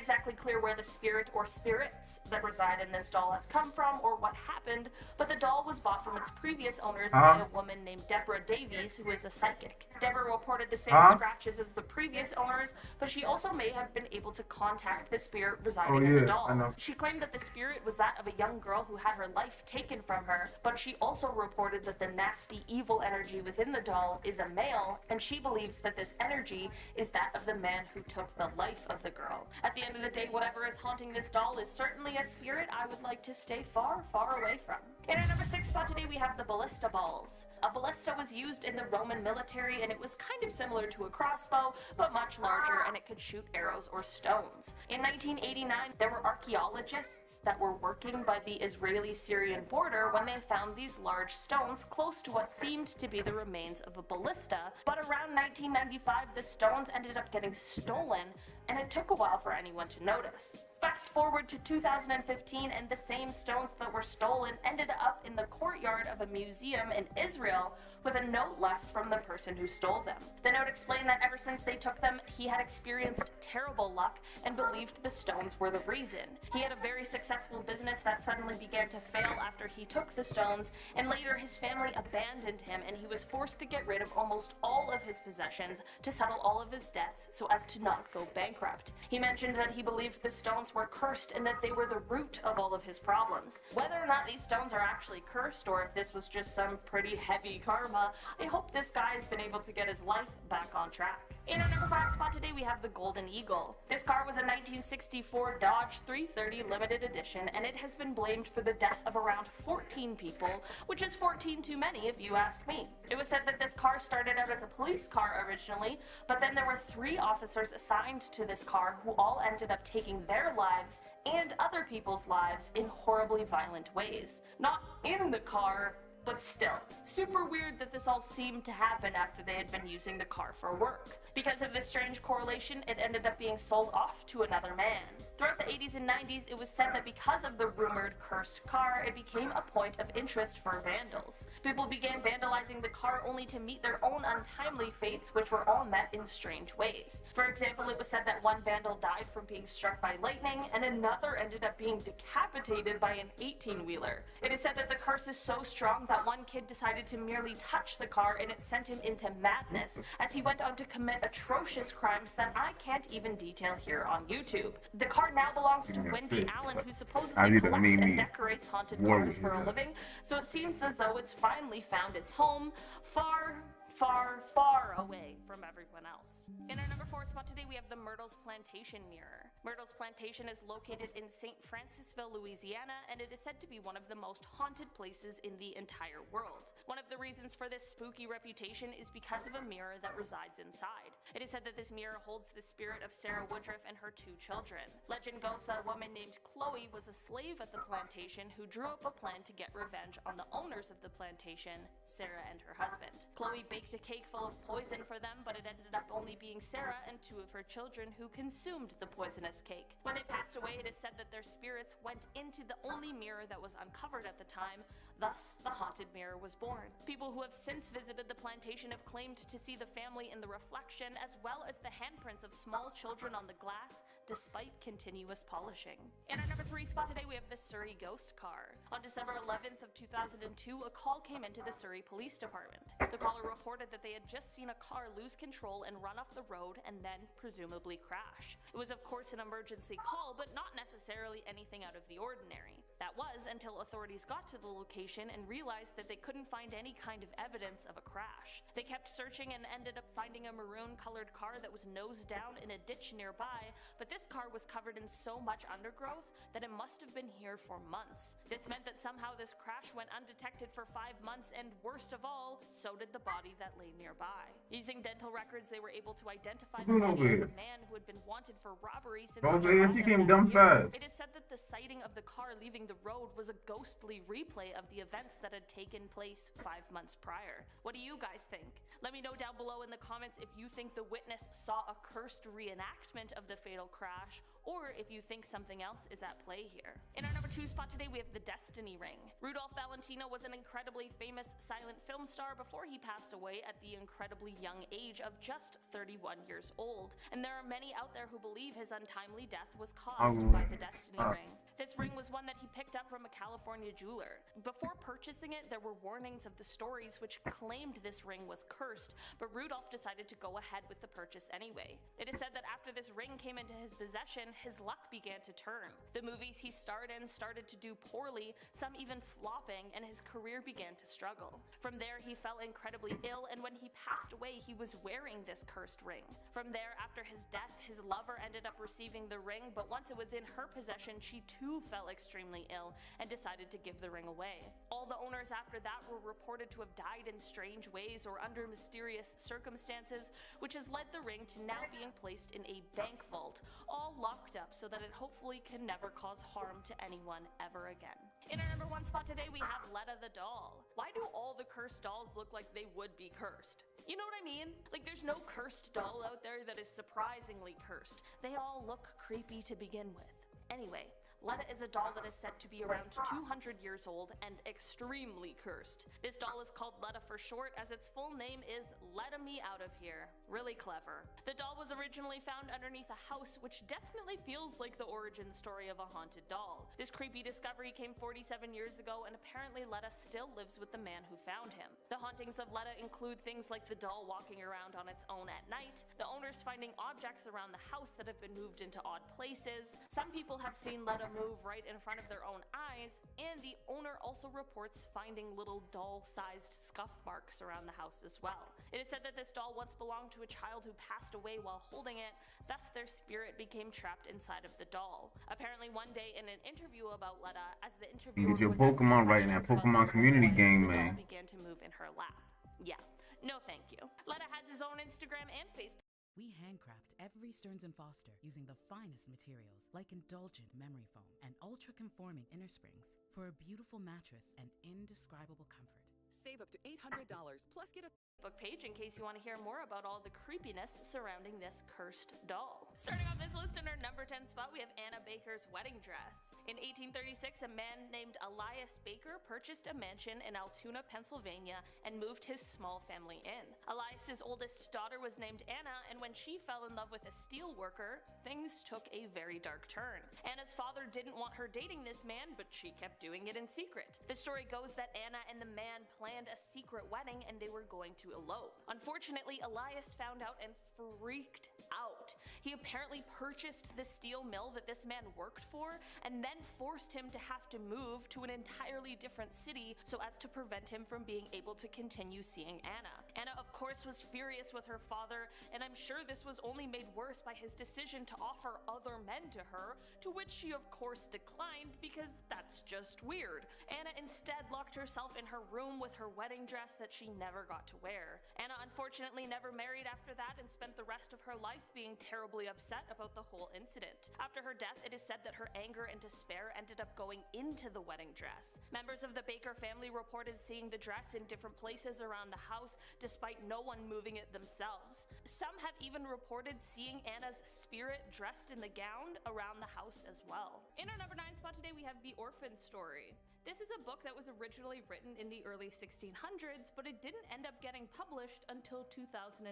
exactly clear where the spirit or spirits that reside in this doll have come from or what happened, but the doll was bought from its previous owners by a woman named Deborah Davies, who is a psychic. Deborah reported the same scratches as the previous owners, but she also may have been able to contact the spirit residing in the doll. She claimed that the spirit was that of a young girl who had her life taken from her, but she also reported that the nasty, evil energy within the doll is a male, and she believes that this energy is that of the man who took the life of the girl. At the end of the day, whatever is haunting this doll is certainly a spirit I would like to stay far, far away from. In our number 6 spot today, we have the ballista balls. A ballista was used in the Roman military, and it was kind of similar to a crossbow, but much larger, and it could shoot arrows or stones. In 1989, there were archaeologists that were working by the Israeli-Syrian border when they found these large stones close to what seemed to be the remains of a ballista, but around 1995, the stones ended up getting stolen, and it took a while for anyone to notice. Fast forward to 2015, and the same stones that were stolen ended up in the courtyard of a museum in Israel with a note left from the person who stole them. The note explained that ever since they took them, he had experienced terrible luck and believed the stones were the reason. He had a very successful business that suddenly began to fail after he took the stones, and later his family abandoned him, and he was forced to get rid of almost all of his possessions to settle all of his debts so as to not go bankrupt. He mentioned that he believed the stones were cursed and that they were the root of all of his problems. Whether or not these stones are actually cursed or if this was just some pretty heavy karma, I hope this guy has been able to get his life back on track. In our number 5 spot today, we have the Golden Eagle. This car was a 1964 Dodge 330 limited edition, and it has been blamed for the death of around 14 people, which is 14 too many if you ask me. It was said that this car started out as a police car originally, but then there were 3 officers assigned to this car who all ended up taking their lives and other people's lives in horribly violent ways. Not in the car, but still. Super weird that this all seemed to happen after they had been using the car for work. Because of this strange correlation, it ended up being sold off to another man. Throughout the 80s and 90s, it was said that because of the rumored cursed car, it became a point of interest for vandals. People began vandalizing the car only to meet their own untimely fates, which were all met in strange ways. For example, it was said that one vandal died from being struck by lightning, and another ended up being decapitated by an 18-wheeler. It is said that the curse is so strong that one kid decided to merely touch the car, and it sent him into madness, as he went on to commit atrocious crimes that I can't even detail here on YouTube. The car now belongs to Wendy Allen, who supposedly collects and decorates haunted cars for a living, so it seems as though it's finally found its home far, far, far away from everyone else. In our number 4 spot today, we have the Myrtle's Plantation Mirror. Myrtle's Plantation is located in St. Francisville, Louisiana, and it is said to be one of the most haunted places in the entire world. One of the reasons for this spooky reputation is because of a mirror that resides inside. It is said that this mirror holds the spirit of Sarah Woodruff and her 2 children. Legend goes that a woman named Chloe was a slave at the plantation who drew up a plan to get revenge on the owners of the plantation, Sarah and her husband. Chloe baked a cake full of poison for them, but it ended up only being Sarah and 2 of her children who consumed the poisonous cake. When they passed away, it is said that their spirits went into the only mirror that was uncovered at the time. Thus, the haunted mirror was born. People who have since visited the plantation have claimed to see the family in the reflection, as well as the handprints of small children on the glass, despite continuous polishing. In our number 3 spot today, we have the Surrey Ghost Car. On December 11th of 2002, a call came into the Surrey Police Department. The caller reported that they had just seen a car lose control and run off the road and then presumably crash. It was of course an emergency call, but not necessarily anything out of the ordinary. That was until authorities got to the location and realized that they couldn't find any kind of evidence of a crash. They kept searching and ended up finding a maroon-colored car that was nose down in a ditch nearby, but this car was covered in so much undergrowth that it must have been here for months. This meant that somehow this crash went undetected for 5 months, and worst of all, so did the body that lay nearby. Using dental records, they were able to identify the body as a man who had been wanted for robbery since July of that year. It is said that the sighting of the car leaving the road was a ghostly replay of the events that had taken place 5 months prior. What do you guys think? Let me know down below in the comments if you think the witness saw a cursed reenactment of the fatal crash, crash, or if you think something else is at play here. In our number 2 spot today, we have the Destiny Ring. Rudolph Valentino was an incredibly famous silent film star before he passed away at the incredibly young age of just 31 years old, and there are many out there who believe his untimely death was caused by the Destiny Ring. This ring was one that he picked up from a California jeweler. Before purchasing it, there were warnings of the stories which claimed this ring was cursed, but Rudolph decided to go ahead with the purchase anyway. It is said that after this ring came into his possession, his luck began to turn. The movies he starred in started to do poorly, some even flopping, and his career began to struggle. From there, he fell incredibly ill, and when he passed away, he was wearing this cursed ring. From there, after his death, his lover ended up receiving the ring, but once it was in her possession, she too fell extremely ill and decided to give the ring away. All the owners after that were reported to have died in strange ways or under mysterious circumstances, which has led the ring to now being placed in a bank vault, all locked up so that it hopefully can never cause harm to anyone ever again. In our number 1 spot today, we have Letta the doll. Why do all the cursed dolls look like they would be cursed? You know what I mean? Like, there's no cursed doll out there that is surprisingly cursed. They all look creepy to begin with. Anyway, Letta is a doll that is said to be around 200 years old and extremely cursed. This doll is called Letta for short, as its full name is Letta Me Out of Here. Really clever. The doll was originally found underneath a house, which definitely feels like the origin story of a haunted doll. This creepy discovery came 47 years ago, and apparently Letta still lives with the man who found him. The hauntings of Letta include things like the doll walking around on its own at night, the owners finding objects around the house that have been moved into odd places. Some people have seen Letta move right in front of their own eyes, and the owner also reports finding little doll-sized scuff marks around the house as well. It is said that this doll once belonged to a child who passed away while holding it, thus their spirit became trapped inside of the doll. Apparently one day in an interview about Letta, as the interviewer Get your Pokemon right now, Pokemon community game, man. Began to move in her lap. Yeah, no thank you. Letta has his own Instagram and Facebook. We handcraft every Stearns & Foster using the finest materials like indulgent memory foam and ultra-conforming inner springs for a beautiful mattress and indescribable comfort. Save up to $800 plus get a Facebook page in case you want to hear more about all the creepiness surrounding this cursed doll. Starting off this list in our number 10 spot, we have Anna Baker's wedding dress. In 1836, a man named Elias Baker purchased a mansion in Altoona, Pennsylvania, and moved his small family in. Elias's oldest daughter was named Anna, and when she fell in love with a steel worker, things took a very dark turn. Anna's father didn't want her dating this man, but she kept doing it in secret. The story goes that Anna and the man planned a secret wedding, and they were going to elope. Unfortunately, Elias found out and freaked out. He apparently purchased the steel mill that this man worked for, and then forced him to have to move to an entirely different city so as to prevent him from being able to continue seeing Anna. Anna, of course, was furious with her father, and I'm sure this was only made worse by his decision to offer other men to her, to which she of course declined because that's just weird. Anna instead locked herself in her room with her wedding dress that she never got to wear. Anna unfortunately never married after that and spent the rest of her life being terribly upset about the whole incident. After her death, it is said that her anger and despair ended up going into the wedding dress. Members of the Baker family reported seeing the dress in different places around the house, despite no one moving it themselves. Some have even reported seeing Anna's spirit dressed in the gown around the house as well. In our number 9 spot today, we have The Orphan Story. This is a book that was originally written in the early 1600s, but it didn't end up getting published until 2018.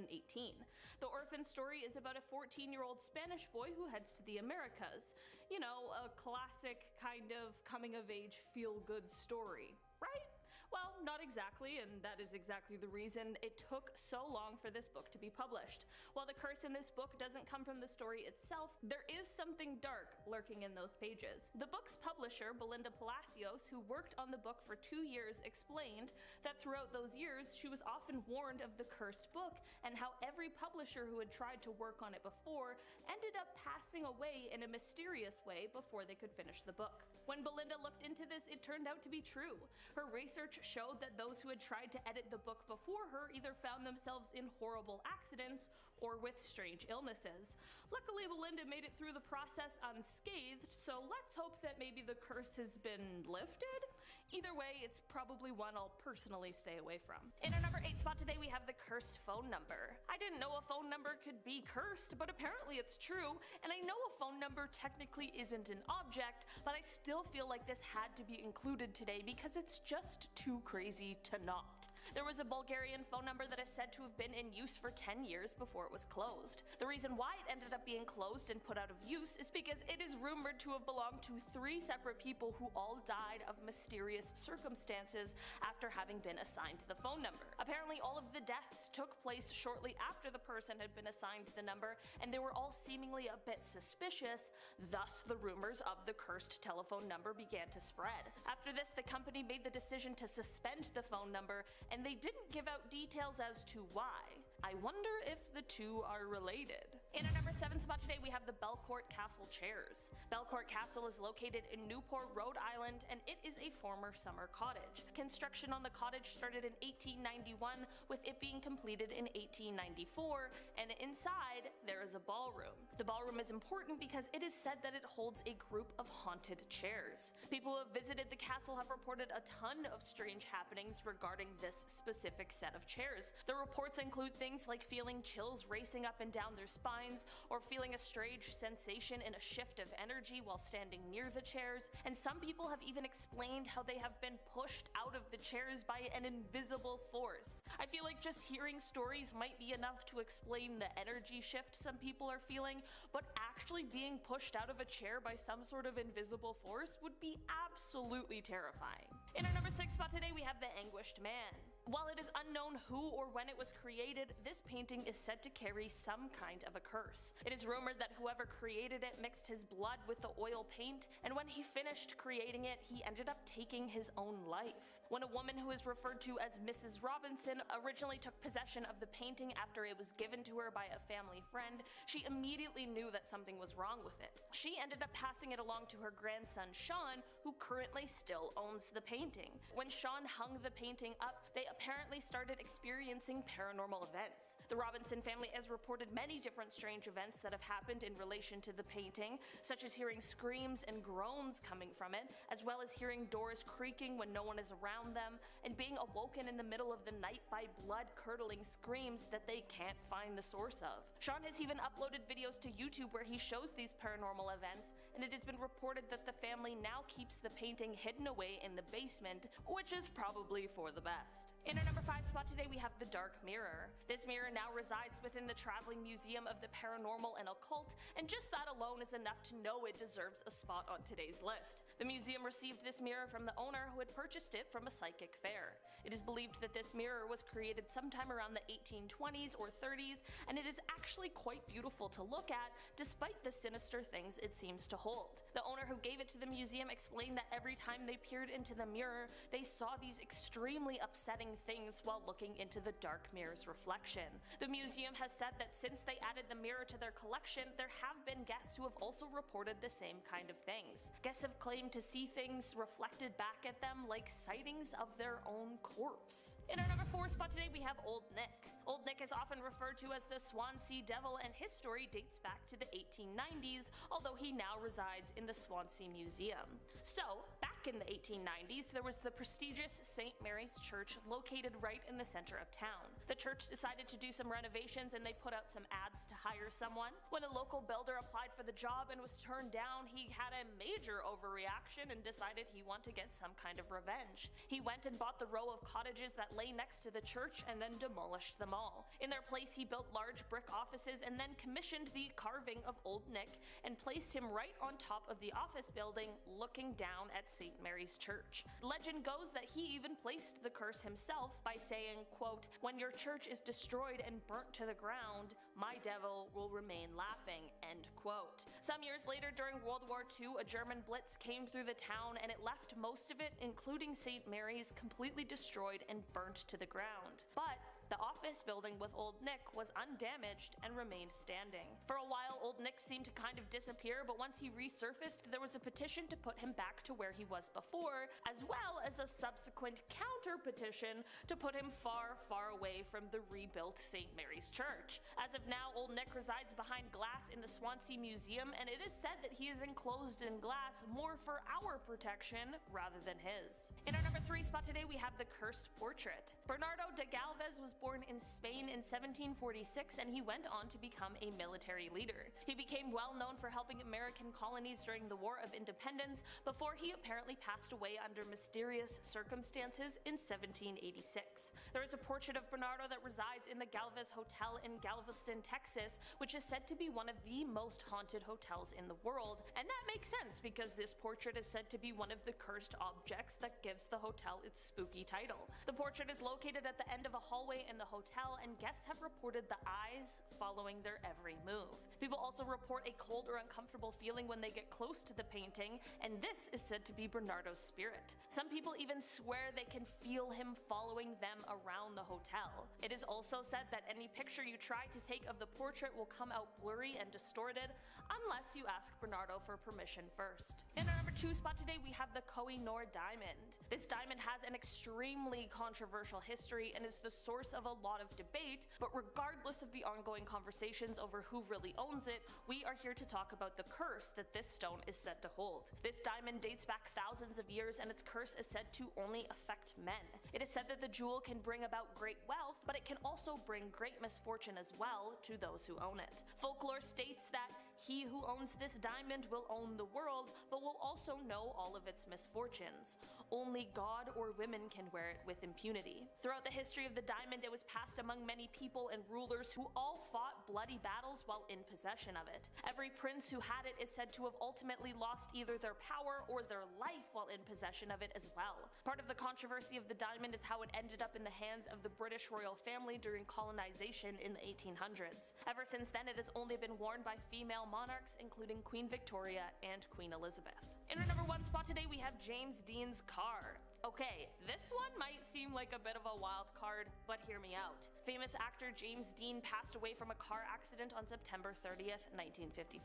The Orphan Story is about a 14-year-old Spanish boy who heads to the Americas. You know, a classic kind of coming-of-age feel-good story, right? Well, not exactly, and that is exactly the reason it took so long for this book to be published. While the curse in this book doesn't come from the story itself, there is something dark lurking in those pages. The book's publisher, Belinda Palacios, who worked on the book for 2 years, explained that throughout those years, she was often warned of the cursed book and how every publisher who had tried to work on it before ended up passing away in a mysterious way before they could finish the book. When Belinda looked into this, it turned out to be true. Her research showed that those who had tried to edit the book before her either found themselves in horrible accidents or with strange illnesses. Luckily, Belinda made it through the process unscathed, so let's hope that maybe the curse has been lifted? Either way, it's probably one I'll personally stay away from. In our number 8 spot today, we have the cursed phone number. I didn't know a phone number could be cursed, but apparently it's true, and I know a phone number technically isn't an object, but I still feel like this had to be included today because it's just too crazy to not. There was a Bulgarian phone number that is said to have been in use for 10 years before it was closed. The reason why it ended up being closed and put out of use is because it is rumored to have belonged to 3 separate people who all died of mysterious circumstances after having been assigned the phone number. Apparently all of the deaths took place shortly after the person had been assigned the number, and they were all seemingly a bit suspicious, thus the rumors of the cursed telephone number began to spread. After this, the company made the decision to suspend the phone number, and they didn't give out details as to why. I wonder if the two are related. In our number 7 spot today, we have the Belcourt Castle chairs. Belcourt Castle is located in Newport, Rhode Island, and it is a former summer cottage. Construction on the cottage started in 1891, with it being completed in 1894, and inside there is a ballroom. The ballroom is important because it is said that it holds a group of haunted chairs. People who have visited the castle have reported a ton of strange happenings regarding this specific set of chairs. The reports include things like feeling chills racing up and down their spines, or feeling a strange sensation in a shift of energy while standing near the chairs, and some people have even explained how they have been pushed out of the chairs by an invisible force. I feel like just hearing stories might be enough to explain the energy shift some people are feeling, but actually being pushed out of a chair by some sort of invisible force would be absolutely terrifying. In our number 6 spot today, we have the Anguished Man. While it is unknown who or when it was created, this painting is said to carry some kind of a curse. It is rumored that whoever created it mixed his blood with the oil paint, and when he finished creating it, he ended up taking his own life. When a woman who is referred to as Mrs. Robinson originally took possession of the painting after it was given to her by a family friend, she immediately knew that something was wrong with it. She ended up passing it along to her grandson Sean, who currently still owns the painting. When Sean hung the painting up, they apparently started experiencing paranormal events. The Robinson family has reported many different strange events that have happened in relation to the painting, such as hearing screams and groans coming from it, as well as hearing doors creaking when no one is around them, and being awoken in the middle of the night by blood-curdling screams that they can't find the source of. Sean has even uploaded videos to YouTube where he shows these paranormal events, and it has been reported that the family now keeps the painting hidden away in the basement, which is probably for the best. In our number 5 spot today, we have the Dark Mirror. This mirror now resides within the Traveling Museum of the Paranormal and Occult, and just that alone is enough to know it deserves a spot on today's list. The museum received this mirror from the owner who had purchased it from a psychic fair. It is believed that this mirror was created sometime around the 1820s or 30s, and it is actually quite beautiful to look at, despite the sinister things it seems to hold. The owner who gave it to the museum explained that every time they peered into the mirror, they saw these extremely upsetting things while looking into the dark mirror's reflection. The museum has said that since they added the mirror to their collection, there have been guests who have also reported the same kind of things. Guests have claimed to see things reflected back at them like sightings of their own corpse. In our number 4 spot today, we have Old Nick. Old Nick is often referred to as the Swansea Devil, and his story dates back to the 1890s, although he now resides in the Swansea Museum. So, back in the 1890s, there was the prestigious St. Mary's Church located right in the center of town. The church decided to do some renovations, and they put out some ads to hire someone. When a local builder applied for the job and was turned down, he had a major overreaction and decided he wanted to get some kind of revenge. He went and bought the row of cottages that lay next to the church and then demolished them all. In their place, he built large brick offices and then commissioned the carving of Old Nick and placed him right on top of the office building, looking down at St. Mary's Church. Legend goes that he even placed the curse himself by saying, quote, "When your church is destroyed and burnt to the ground, my devil will remain laughing," end quote. Some years later, during World War II, a German blitz came through the town and it left most of it, including St. Mary's, completely destroyed and burnt to the ground. But The office building with Old Nick was undamaged and remained standing. For a while, Old Nick seemed to kind of disappear, but once he resurfaced, there was a petition to put him back to where he was before, as well as a subsequent counter-petition to put him far, far away from the rebuilt St. Mary's Church. As of now, Old Nick resides behind glass in the Swansea Museum, and it is said that he is enclosed in glass more for our protection rather than his. In our number 3 spot today, we have the cursed portrait. Bernardo de Galvez was born in Spain in 1746, and he went on to become a military leader. He became well known for helping American colonies during the War of Independence before he apparently passed away under mysterious circumstances in 1786. There is a portrait of Bernardo that resides in the Galvez Hotel in Galveston, Texas, which is said to be one of the most haunted hotels in the world, and that makes sense because this portrait is said to be one of the cursed objects that gives the hotel its spooky title. The portrait is located at the end of a hallway in the hotel, and guests have reported the eyes following their every move. People also report a cold or uncomfortable feeling when they get close to the painting, and this is said to be Bernardo's spirit. Some people even swear they can feel him following them around the hotel. It is also said that any picture you try to take of the portrait will come out blurry and distorted unless you ask Bernardo for permission first. In our number 2 spot today, we have the Koh-i-Noor diamond. This diamond has an extremely controversial history and is the source of a lot of debate, but regardless of the ongoing conversations over who really owns it, we are here to talk about the curse that this stone is said to hold. This diamond dates back thousands of years, and its curse is said to only affect men. It is said that the jewel can bring about great wealth, but it can also bring great misfortune as well to those who own it. Folklore states that he who owns this diamond will own the world, but will also know all of its misfortunes. Only God or women can wear it with impunity. Throughout the history of the diamond, it was passed among many people and rulers who all fought bloody battles while in possession of it. Every prince who had it is said to have ultimately lost either their power or their life while in possession of it as well. Part of the controversy of the diamond is how it ended up in the hands of the British royal family during colonization in the 1800s. Ever since then, it has only been worn by female monarchs, including Queen Victoria and Queen Elizabeth. In our number 1 spot today, we have James Dean's car. Okay, this one might seem like a bit of a wild card, but hear me out. Famous actor James Dean passed away from a car accident on September 30th, 1955.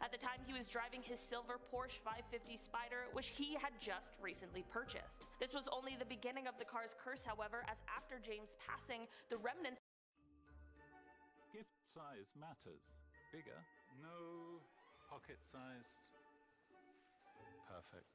At the time, he was driving his silver Porsche 550 Spyder, which he had just recently purchased. This was only the beginning of the car's curse, however, as after James' passing, the remnants Gift size matters. Bigger? No. Pocket sized? Perfect.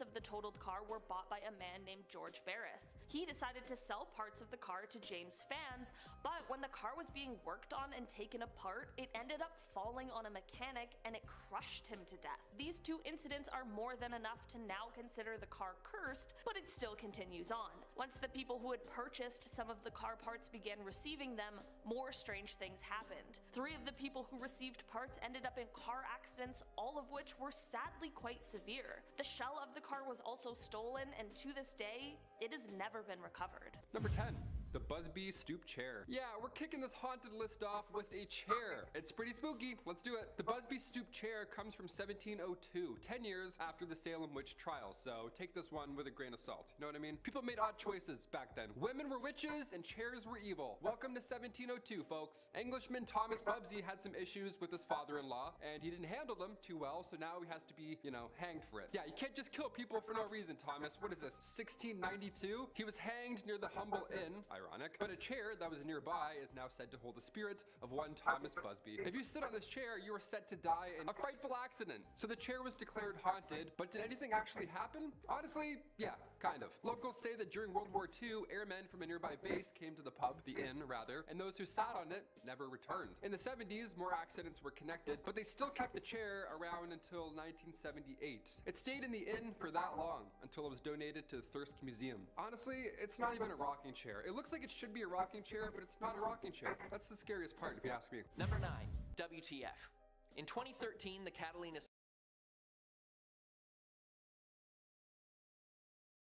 of the totaled car were bought by a man named George Barris. He decided to sell parts of the car to James' fans, but when the car was being worked on and taken apart, it ended up falling on a mechanic and it crushed him to death. These two incidents are more than enough to now consider the car cursed, but it still continues on. Once the people who had purchased some of the car parts began receiving them, more strange things happened. 3 of the people who received parts ended up in car accidents, all of which were sadly quite severe. The shell of the car was also stolen, and to this day, it has never been recovered. Number 10. The Busby Stoop Chair. Yeah, we're kicking this haunted list off with a chair. It's pretty spooky. Let's do it. The Busby Stoop Chair comes from 1702, 10 years after the Salem witch trial, so take this one with a grain of salt. You know what I mean? People made odd choices back then. Women were witches and chairs were evil. Welcome to 1702, folks. Englishman Thomas Bubsy had some issues with his father-in-law, and he didn't handle them too well, so now he has to be, hanged for it. Yeah, you can't just kill people for no reason, Thomas. What is this, 1692? He was hanged near the Humble Inn, ironic, but a chair that was nearby is now said to hold the spirit of one Thomas Busby. If you sit on this chair, you are set to die in a frightful accident. So the chair was declared haunted, but did anything actually happen? Honestly, yeah, kind of. Locals say that during World War II, airmen from a nearby base came to the pub, the inn rather, and those who sat on it never returned. In the 70s, more accidents were connected, but they still kept the chair around until 1978. It stayed in the inn for that long, until it was donated to the Thirsk Museum. Honestly, it's not even a rocking chair. It looks like it should be a rocking chair, but it's not a rocking chair. That's the scariest part, if you ask me. Number 9, WTF. In 2013, the Catalina...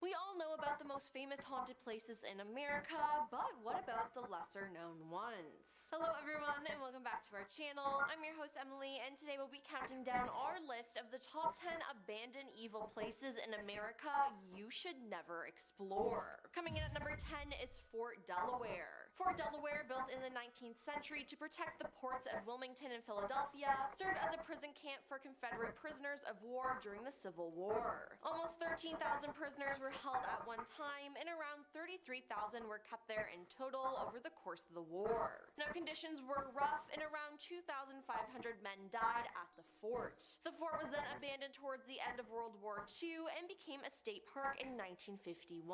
We all know about the most famous haunted places in America, but what about the lesser known ones? Hello everyone and welcome back to our channel. I'm your host Emily and today we'll be counting down our list of the top 10 abandoned evil places in America you should never explore. Coming in at number 10 is Fort Delaware. Fort Delaware, built in the 19th century to protect the ports of Wilmington and Philadelphia, served as a prison camp for Confederate prisoners of war during the Civil War. Almost 13,000 prisoners were held at one time, and around 33,000 were kept there in total over the course of the war. Now, conditions were rough, and around 2,500 men died at the fort. The fort was then abandoned towards the end of World War II and became a state park in 1951.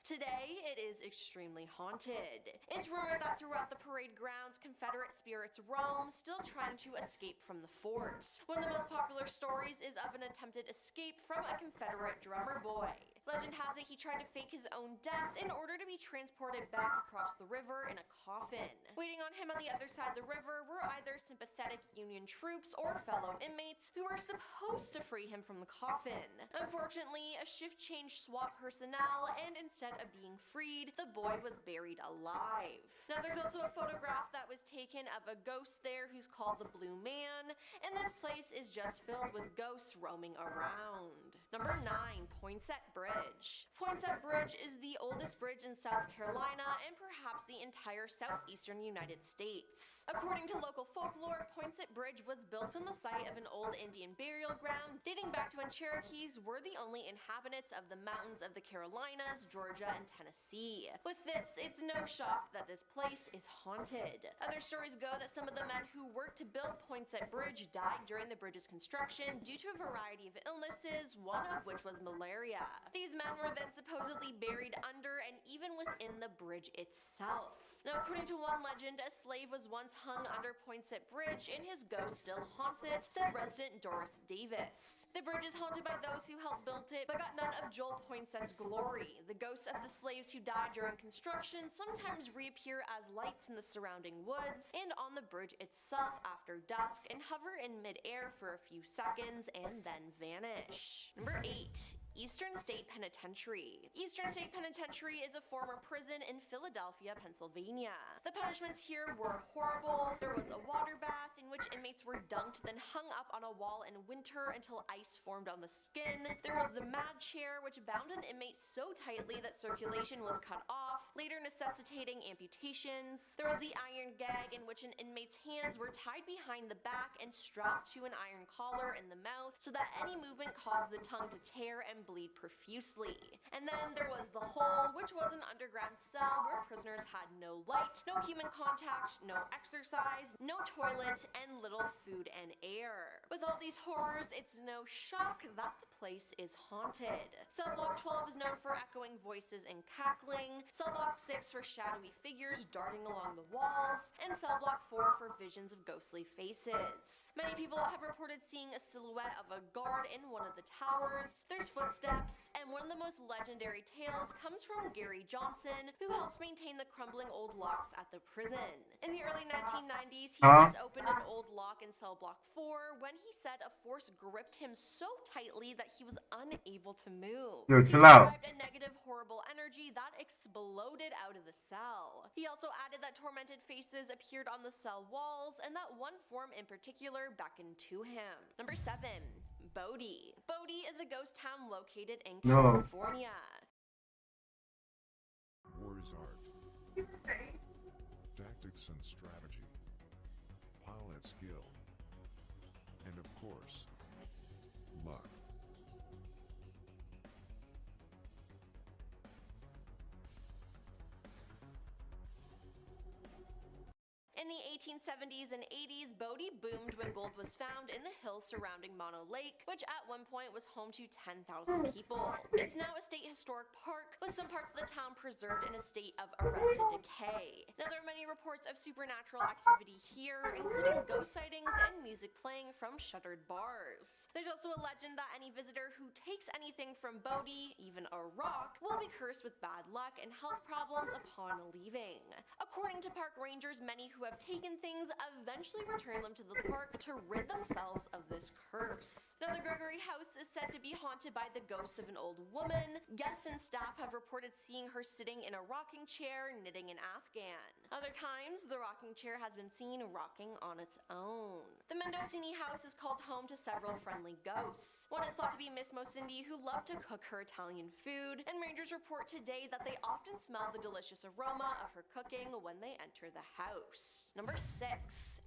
Today, it is extremely haunted. It's rumored that throughout the parade grounds, Confederate spirits roam, still trying to escape from the fort. One of the most popular stories is of an attempted escape from a Confederate drummer boy. Legend has it he tried to fake his own death in order to be transported back across the river in a coffin. Waiting on him on the other side of the river were either sympathetic Union troops or fellow inmates who were supposed to free him from the coffin. Unfortunately, a shift changed SWAT personnel, and instead of being freed, the boy was buried alive. Now, there's also a photograph that was taken of a ghost there who's called the Blue Man, and this place is just filled with ghosts roaming around. Number 9, Poinsett Bridge. Poinsett Bridge is the oldest bridge in South Carolina and perhaps the entire southeastern United States. According to local folklore, Poinsett Bridge was built on the site of an old Indian burial ground dating back to when Cherokees were the only inhabitants of the mountains of the Carolinas, Georgia, and Tennessee. With this, it's no shock that this place is haunted. Other stories go that some of the men who worked to build Poinsett Bridge died during the bridge's construction due to a variety of illnesses, one of which was malaria. These men were then supposedly buried under and even within the bridge itself. Now, according to one legend, a slave was once hung under Poinsett Bridge and his ghost still haunts it, said resident Doris Davis. The bridge is haunted by those who helped build it, but got none of Joel Poinsett's glory. The ghosts of the slaves who died during construction sometimes reappear as lights in the surrounding woods and on the bridge itself after dusk and hover in midair for a few seconds and then vanish. Number 8. Eastern State Penitentiary. Eastern State Penitentiary is a former prison in Philadelphia, Pennsylvania. The punishments here were horrible. There was a water bath in which inmates were dunked, then hung up on a wall in winter until ice formed on the skin. There was the mad chair, which bound an inmate so tightly that circulation was cut off, later necessitating amputations. There was the iron gag, in which an inmate's hands were tied behind the back and strapped to an iron collar in the mouth so that any movement caused the tongue to tear and bleed profusely. And then there was the hole, which was an underground cell where prisoners had no light, no human contact, no exercise, no toilet, and little food and air. With all these horrors, it's no shock that the place is haunted. Cell Block 12 is known for echoing voices and cackling, Cell Block 6 for shadowy figures darting along the walls, and Cell Block 4 for visions of ghostly faces. Many people have reported seeing a silhouette of a guard in one of the towers. There's footsteps, and one of the most legendary tales comes from Gary Johnson, who helps maintain the crumbling old locks at the prison. In the early 1990s, he just opened an old lock in Cell Block 4 when he said a force gripped him so tightly that he was unable to move. Yo, He chill out. described a negative, horrible energy that exploded out of the cell. He also added that tormented faces appeared on the cell walls, and that one form in particular beckoned to him. Number 7. Bodie. Bodie is a ghost town located in California. War is art, tactics and strategy, pilot skill, and of course, luck. In the 1870s and 80s, Bodie boomed when gold was found in the hills surrounding Mono Lake, which at one point was home to 10,000 people. It's now a state historic park, with some parts of the town preserved in a state of arrested decay. Now, there are many reports of supernatural activity here, including ghost sightings and music playing from shuttered bars. There's also a legend that any visitor who takes anything from Bodie, even a rock, will be cursed with bad luck and health problems upon leaving. According to park rangers, many who have have taken things eventually returned them to the park to rid themselves of this curse. Now, the Gregory house is said to be haunted by the ghost of an old woman. Guests and staff have reported seeing her sitting in a rocking chair knitting an Afghan. Other times, the rocking chair has been seen rocking on its own. The Mendocini house is called home to several friendly ghosts. One is thought to be Miss Mocindy, who loved to cook her Italian food, and rangers report today that they often smell the delicious aroma of her cooking when they enter the house. Number 6.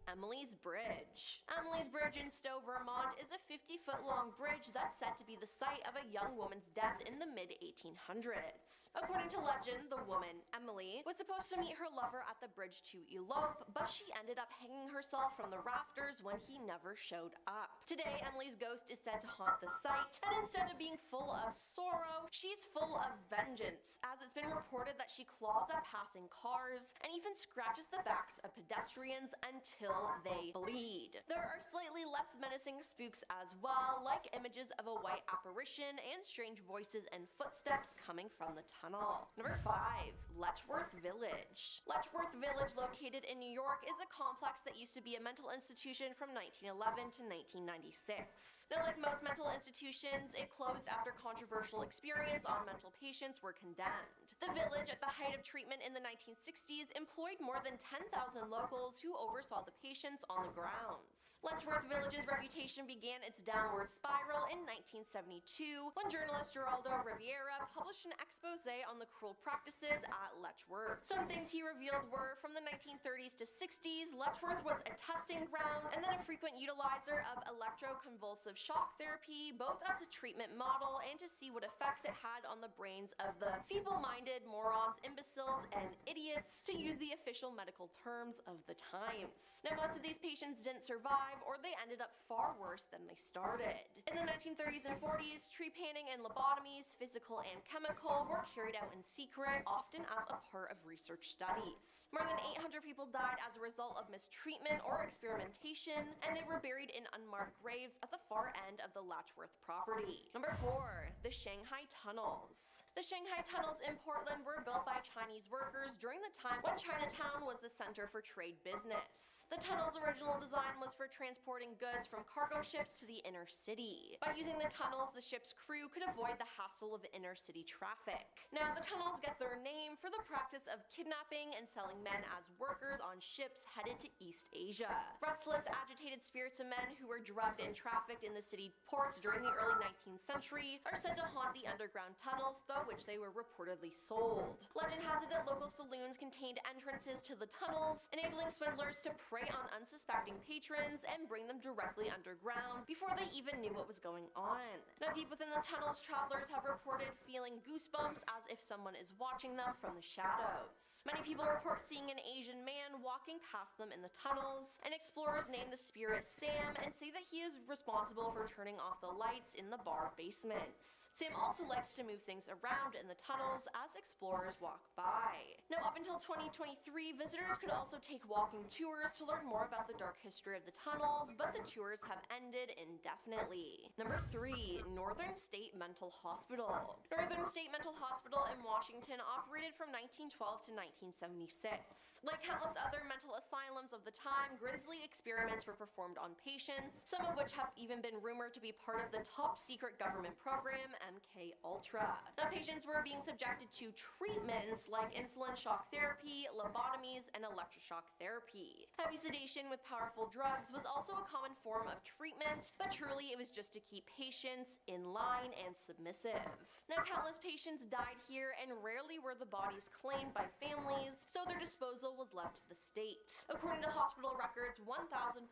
Emily's Bridge. Emily's Bridge in Stowe, Vermont is a 50-foot-long bridge that's said to be the site of a young woman's death in the mid-1800s. According to legend, the woman, Emily, was supposed to meet her lover at the bridge to elope, but she ended up hanging herself from the rafters when he never showed up. Today, Emily's ghost is said to haunt the site, and instead of being full of sorrow, she's full of vengeance, as it's been reported that she claws at passing cars and even scratches the backs of pedestrians until they bleed. There are slightly less menacing spooks as well, like images of a white apparition and strange voices and footsteps coming from the tunnel. Number 5. Letchworth Village. Letchworth Village, located in New York, is a complex that used to be a mental institution from 1911 to 1996. Now, like most mental institutions, it closed after controversial experience on mental patients were condemned. The village, at the height of treatment in the 1960s, employed more than 10,000 locals who oversaw the patients on the grounds. Letchworth Village's reputation began its downward spiral in 1972 when journalist Geraldo Riviera published an expose on the cruel practices at Letchworth. Some things he revealed were, from the 1930s to 60s, Letchworth was a testing ground and then a frequent utilizer of electroconvulsive shock therapy, both as a treatment model and to see what effects it had on the brains of the feeble-minded morons, imbeciles, and idiots, to use the official medical terms of the times. Now, most of these patients didn't survive, or they ended up far worse than they started. In the 1930s and 40s, trepanning and lobotomies, physical and chemical, were carried out in secret, often as a part of research studies. More than 800 people died as a result of mistreatment or experimentation, and they were buried in unmarked graves at the far end of the Letchworth property. Number 4. The Shanghai Tunnels. The Shanghai Tunnels in Portland were built by Chinese workers during the time when Chinatown was the center for trade business. The tunnel's original design was for transporting goods from cargo ships to the inner city. By using the tunnels, the ship's crew could avoid the hassle of inner city traffic. Now, the tunnels get their name for the practice of kidnapping and selling men as workers on ships headed to East Asia. Restless, agitated spirits of men who were drugged and trafficked in the city ports during the early 19th century are said to haunt the underground tunnels, through which they were reportedly sold. Legend has it that local saloons contained entrances to the tunnels, enabling swindlers to prey on unsuspecting patrons and bring them directly underground before they even knew what was going on. Now, deep within the tunnels, travelers have reported feeling goosebumps as if someone is watching them from the shadows. Many people report seeing an Asian man walking past them in the tunnels, and explorers name the spirit Sam and say that he is responsible for turning off the lights in the bar basements. Sam also likes to move things around in the tunnels as explorers walk by. Now, up until 2023, visitors could also take walking tours to learn more about the dark history of the tunnels, but the tours have ended indefinitely. Number 3. Northern State Mental Hospital. Northern State Mental Hospital in Washington operated from 1912 to 1976. Like countless other mental asylums of the time, grisly experiments were performed on patients, some of which have even been rumored to be part of the top-secret government program, MK Ultra. Now, patients were being subjected to treatments like insulin shock therapy, lobotomies, and electroshock therapy. Heavy sedation with powerful drugs was also a common form of treatment, but truly it was just to keep patients in line and submissive. Now, countless patients died here, and rarely were the bodies claimed by families, so their disposal was left to the state. According to hospital records, 1,487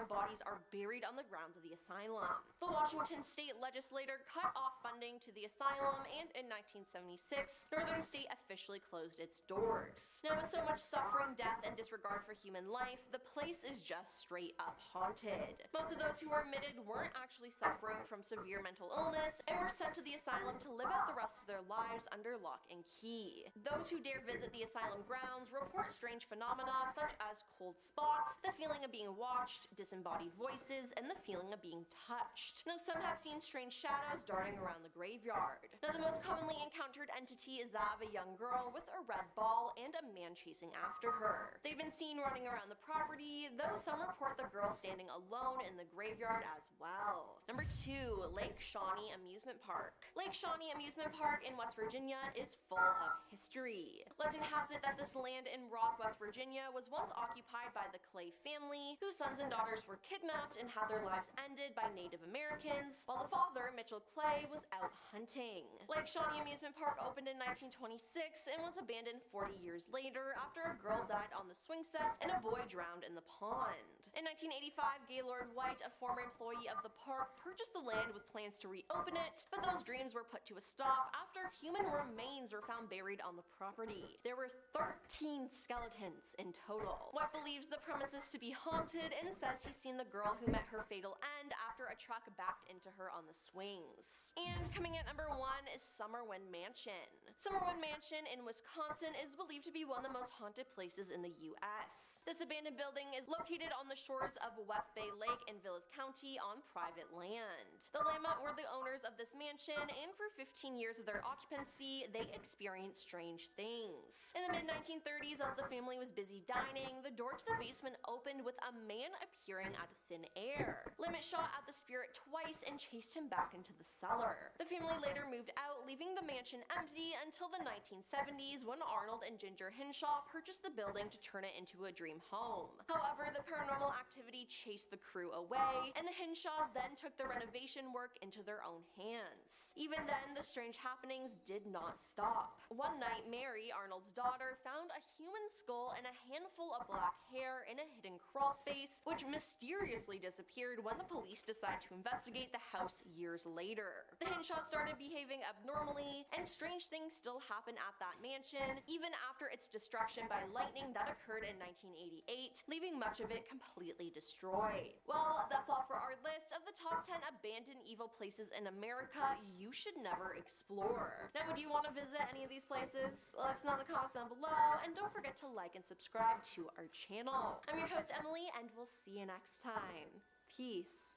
bodies are buried on the grounds of the asylum. The Washington state legislature cut off funding to the asylum, and in 1976, Northern State officially closed its doors. Now, with so much suffering, death, and disregard for human life, the place is just straight up up haunted. Most of those who were admitted weren't actually suffering from severe mental illness and were sent to the asylum to live out the rest of their lives under lock and key. Those who dare visit the asylum grounds report strange phenomena such as cold spots, the feeling of being watched, disembodied voices, and the feeling of being touched. Now, some have seen strange shadows darting around the graveyard. Now, the most commonly encountered entity is that of a young girl with a red ball and a man chasing after her. They've been seen running around the property, though some report the girl standing alone in the graveyard as well. Number 2, Lake Shawnee Amusement Park. Lake Shawnee Amusement Park in West Virginia is full of history. Legend has it that this land in Rock, West Virginia was once occupied by the Clay family, whose sons and daughters were kidnapped and had their lives ended by Native Americans, while the father, Mitchell Clay, was out hunting. Lake Shawnee Amusement Park opened in 1926 and was abandoned 40 years later after a girl died on the swing set and a boy drowned in the pond. In 1985, Gaylord White, a former employee of the park, purchased the land with plans to reopen it, but those dreams were put to a stop after human remains were found buried on the property. There were 13 skeletons in total. White believes the premises to be haunted and says he's seen the girl who met her fatal end after a truck backed into her on the swings. And coming at number 1 is Summerwind Mansion. Summerwind Mansion in Wisconsin is believed to be one of the most haunted places in the U.S. This abandoned building is located on the shores of West Bay Lake in Vilas County on private land. The Lama were the owners of this mansion, and for 15 years of their occupancy, they experienced strange things. In the mid-1930s, as the family was busy dining, the door to the basement opened with a man appearing out of thin air. Limit shot at the spirit twice and chased him back into the cellar. The family later moved out, leaving the mansion empty until the 1970s when Arnold and Ginger Hinshaw purchased the building to turn it into a dream home. However, the paranormal activity chased the crew away, and the Hinshaws then took the renovation work into their own hands. Even then, the strange happenings did not stop. One night, Mary, Arnold's daughter, found a human skull and a handful of black hair in a hidden crawl space, which mysteriously disappeared when the police decided to investigate the house years later. The Hinshaws started behaving abnormally, and strange things still happen at that mansion, even after its destruction by lightning that occurred in 1988, leaving much of it completely destroyed. Well, that's all for our list of the top 10 abandoned evil places in America you should never explore. Now, would you want to visit any of these places? Let us know in the comments down below, and don't forget to like and subscribe to our channel. I'm your host, Emily, and we'll see you next time. Peace.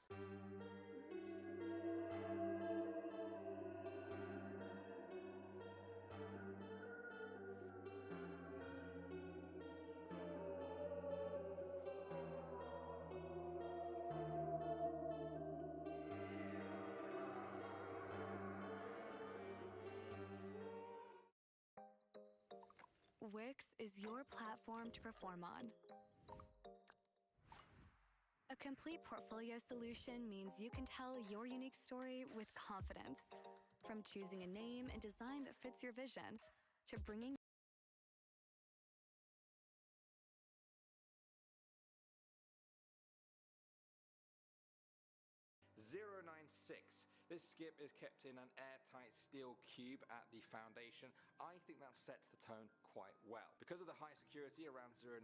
Wix is your platform to perform on. A complete portfolio solution means you can tell your unique story with confidence. From choosing a name and design that fits your vision, to bringing .096. This skip is kept in an airtight steel cube at the foundation. I think that sets the tone quite well. Because of the high security around 096,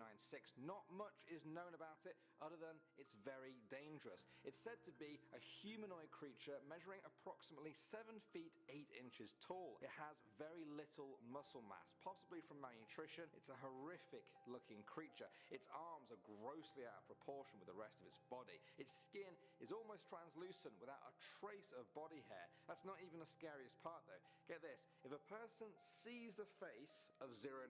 not much is known about it other than it's very dangerous. It's said to be a humanoid creature measuring approximately 7 feet 8 inches tall. It has very little muscle mass, possibly from malnutrition. It's a horrific looking creature. Its arms are grossly out of proportion with the rest of its body. Its skin is almost translucent without a trace of body hair. That's not even the scariest part though. Get this, if a person sees the face of 096,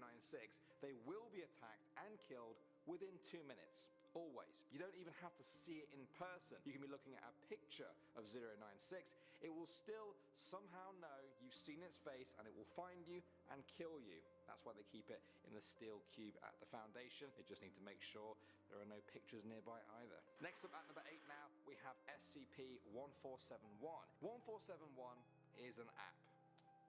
they will be attacked and killed within 2 minutes. Always. You don't even have to see it in person. You can be looking at a picture of 096. It will still somehow know you've seen its face, and it will find you and kill you. That's why they keep it in the steel cube at the foundation. They just need to make sure there are no pictures nearby either. Next up at number 8 now, we have SCP-1471. 1471 is an app.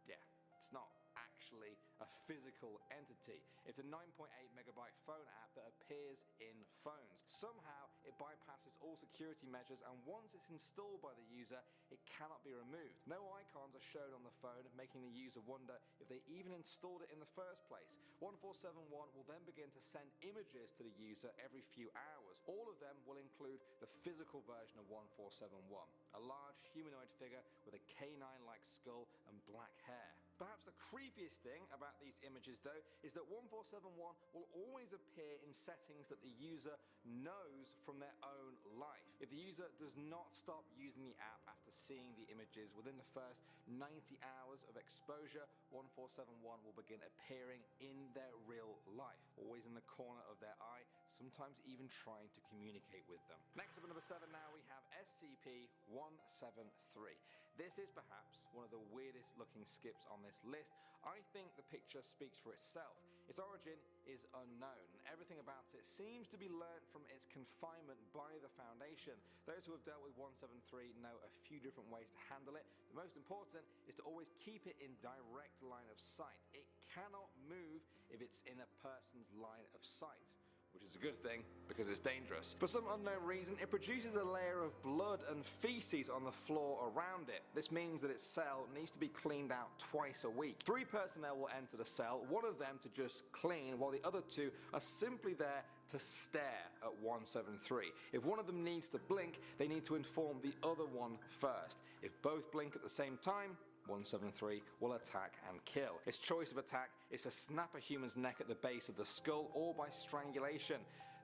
Yeah, it's not actually a physical entity. It's a 9.8 megabyte phone app that appears in phones. Somehow it bypasses all security measures, and once it's installed by the user, it cannot be removed. No icons are shown on the phone, making the user wonder if they even installed it in the first place. 1471 will then begin to send images to the user every few hours. All of them will include physical version of 1471, a large humanoid figure with a canine-like skull and black hair. Perhaps the creepiest thing about these images though is that 1471 will always appear in settings that the user knows from their own life. If the user does not stop using the app after seeing the images within the first 90 hours of exposure, 1471 will begin appearing in their real life, always in the corner of their eye, sometimes even trying to communicate with them. Next up at number 7 now we have SCP-173. This is perhaps one of the weirdest looking skips on this list. I think the picture speaks for itself. Its origin is unknown. Everything about it seems to be learnt from its confinement by the Foundation. Those who have dealt with 173 know a few different ways to handle it. The most important is to always keep it in direct line of sight. It cannot move if it's in a person's line of sight, which is a good thing because it's dangerous. For some unknown reason, it produces a layer of blood and feces on the floor around it. This means that its cell needs to be cleaned out twice a week. 3 personnel will enter the cell, one of them to just clean, while the other 2 are simply there to stare at 173. If one of them needs to blink, they need to inform the other one first. If both blink at the same time, 173 will attack and kill. Its choice of attack is to snap a human's neck at the base of the skull or by strangulation.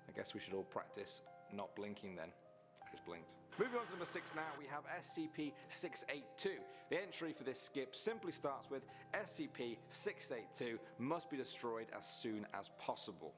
I guess we should all practice not blinking then. I just blinked. Moving on to number 6 now, we have SCP-682. The entry for this skip simply starts with SCP-682 must be destroyed as soon as possible.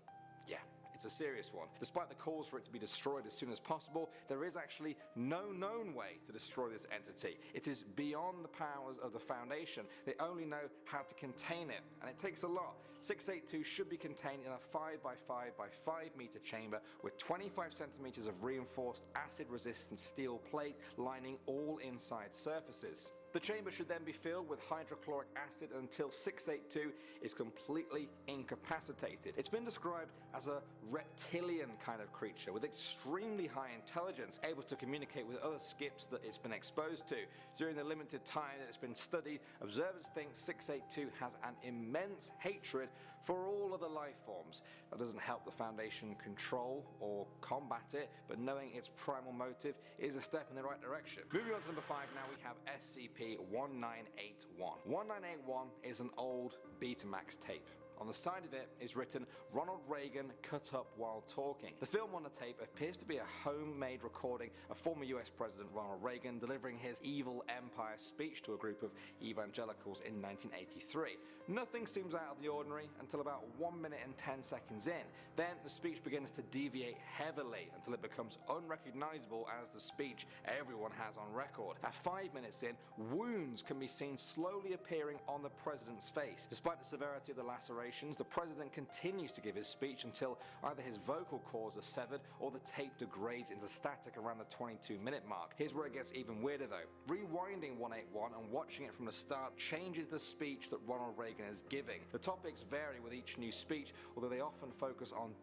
Yeah. It's a serious one. Despite the calls for it to be destroyed as soon as possible, there is actually no known way to destroy this entity. It is beyond the powers of the Foundation. They only know how to contain it, and it takes a lot. 682 should be contained in a 5x5x5 meter chamber with 25 centimeters of reinforced acid-resistant steel plate lining all inside surfaces. The chamber should then be filled with hydrochloric acid until 682 is completely incapacitated. It's been described as a reptilian kind of creature with extremely high intelligence, able to communicate with other skips that it's been exposed to. During the limited time that it's been studied, observers think 682 has an immense hatred for all other life forms. That doesn't help the Foundation control or combat it, but knowing its primal motive is a step in the right direction. Moving on to number 5 now, we have SCP-1981. 1981 is an old Betamax tape. On the side of it is written Ronald Reagan cut up while talking. The film on the tape appears to be a homemade recording of former US President Ronald Reagan delivering his evil empire speech to a group of evangelicals in 1983. Nothing seems out of the ordinary until about 1 minute and 10 seconds in. Then the speech begins to deviate heavily until it becomes unrecognizable as the speech everyone has on record. At 5 minutes in, wounds can be seen slowly appearing on the president's face. Despite the severity of the lacerations, the president continues to give his speech until either his vocal cords are severed or the tape degrades into static around the 22-minute mark. Here's where it gets even weirder though. Rewinding 181 and watching it from the start changes the speech that Ronald Reagan is giving. The topics vary with each new speech, although they often focus on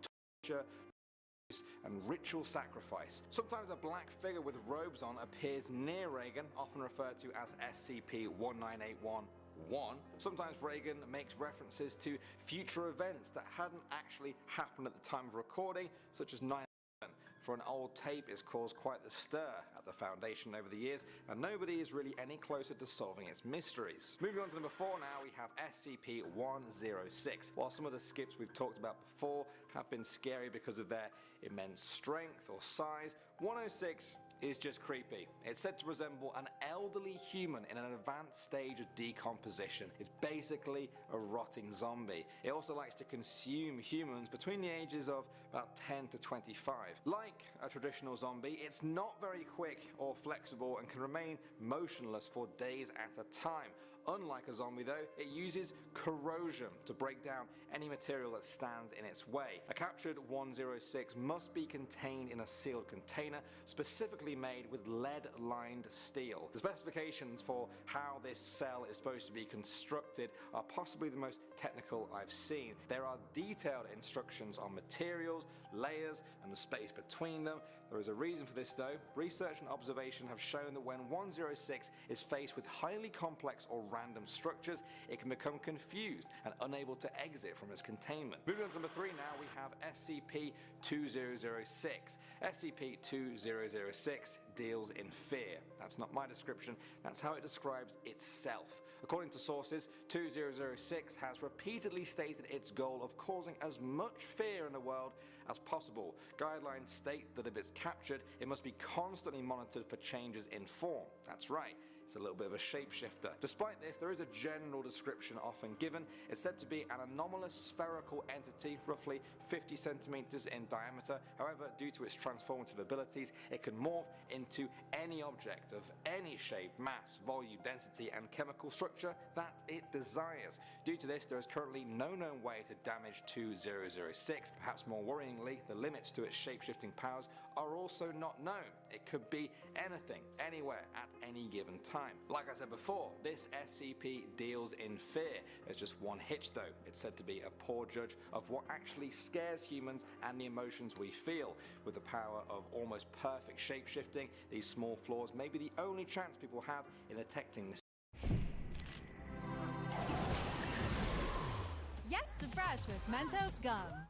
torture and ritual sacrifice. Sometimes a black figure with robes on appears near Reagan, often referred to as SCP-1981. Sometimes Reagan makes references to future events that hadn't actually happened at the time of recording, such as 9/11. For an old tape, it's caused quite the stir at the Foundation over the years, and nobody is really any closer to solving its mysteries. Moving on to number 4 now, we have SCP-106. While some of the skips we've talked about before have been scary because of their immense strength or size, 106 is just creepy. It's said to resemble an elderly human in an advanced stage of decomposition. It's basically a rotting zombie. It also likes to consume humans between the ages of about 10 to 25. Like a traditional zombie, it's not very quick or flexible and can remain motionless for days at a time. Unlike a zombie though, it uses corrosion to break down any material that stands in its way. A captured 106 must be contained in a sealed container specifically made with lead-lined steel. The specifications for how this cell is supposed to be constructed are possibly the most technical I've seen. There are detailed instructions on materials, layers, and the space between them. There is a reason for this though. Research and observation have shown that when 106 is faced with highly complex or random structures, it can become confused and unable to exit from its containment. Moving on to number 3 now, we have SCP-2006. SCP-2006 deals in fear. That's not my description, that's how it describes itself. According to sources, 2006 has repeatedly stated its goal of causing as much fear in the world as possible. Guidelines state that if it's captured, it must be constantly monitored for changes in form. That's right. It's a little bit of a shapeshifter. Despite this, there is a general description often given. It's said to be an anomalous spherical entity, roughly 50 centimeters in diameter. However, due to its transformative abilities, it can morph into any object of any shape, mass, volume, density, and chemical structure that it desires. Due to this, there is currently no known way to damage 2006. Perhaps more worryingly, the limits to its shape-shifting powers are also not known. It could be anything, anywhere, at any given time. Like I said before, this SCP deals in fear. There's just one hitch though. It's said to be a poor judge of what actually scares humans and the emotions we feel. With the power of almost perfect shape-shifting, these small flaws may be the only chance people have in detecting this Yes to fresh with Mentos gum.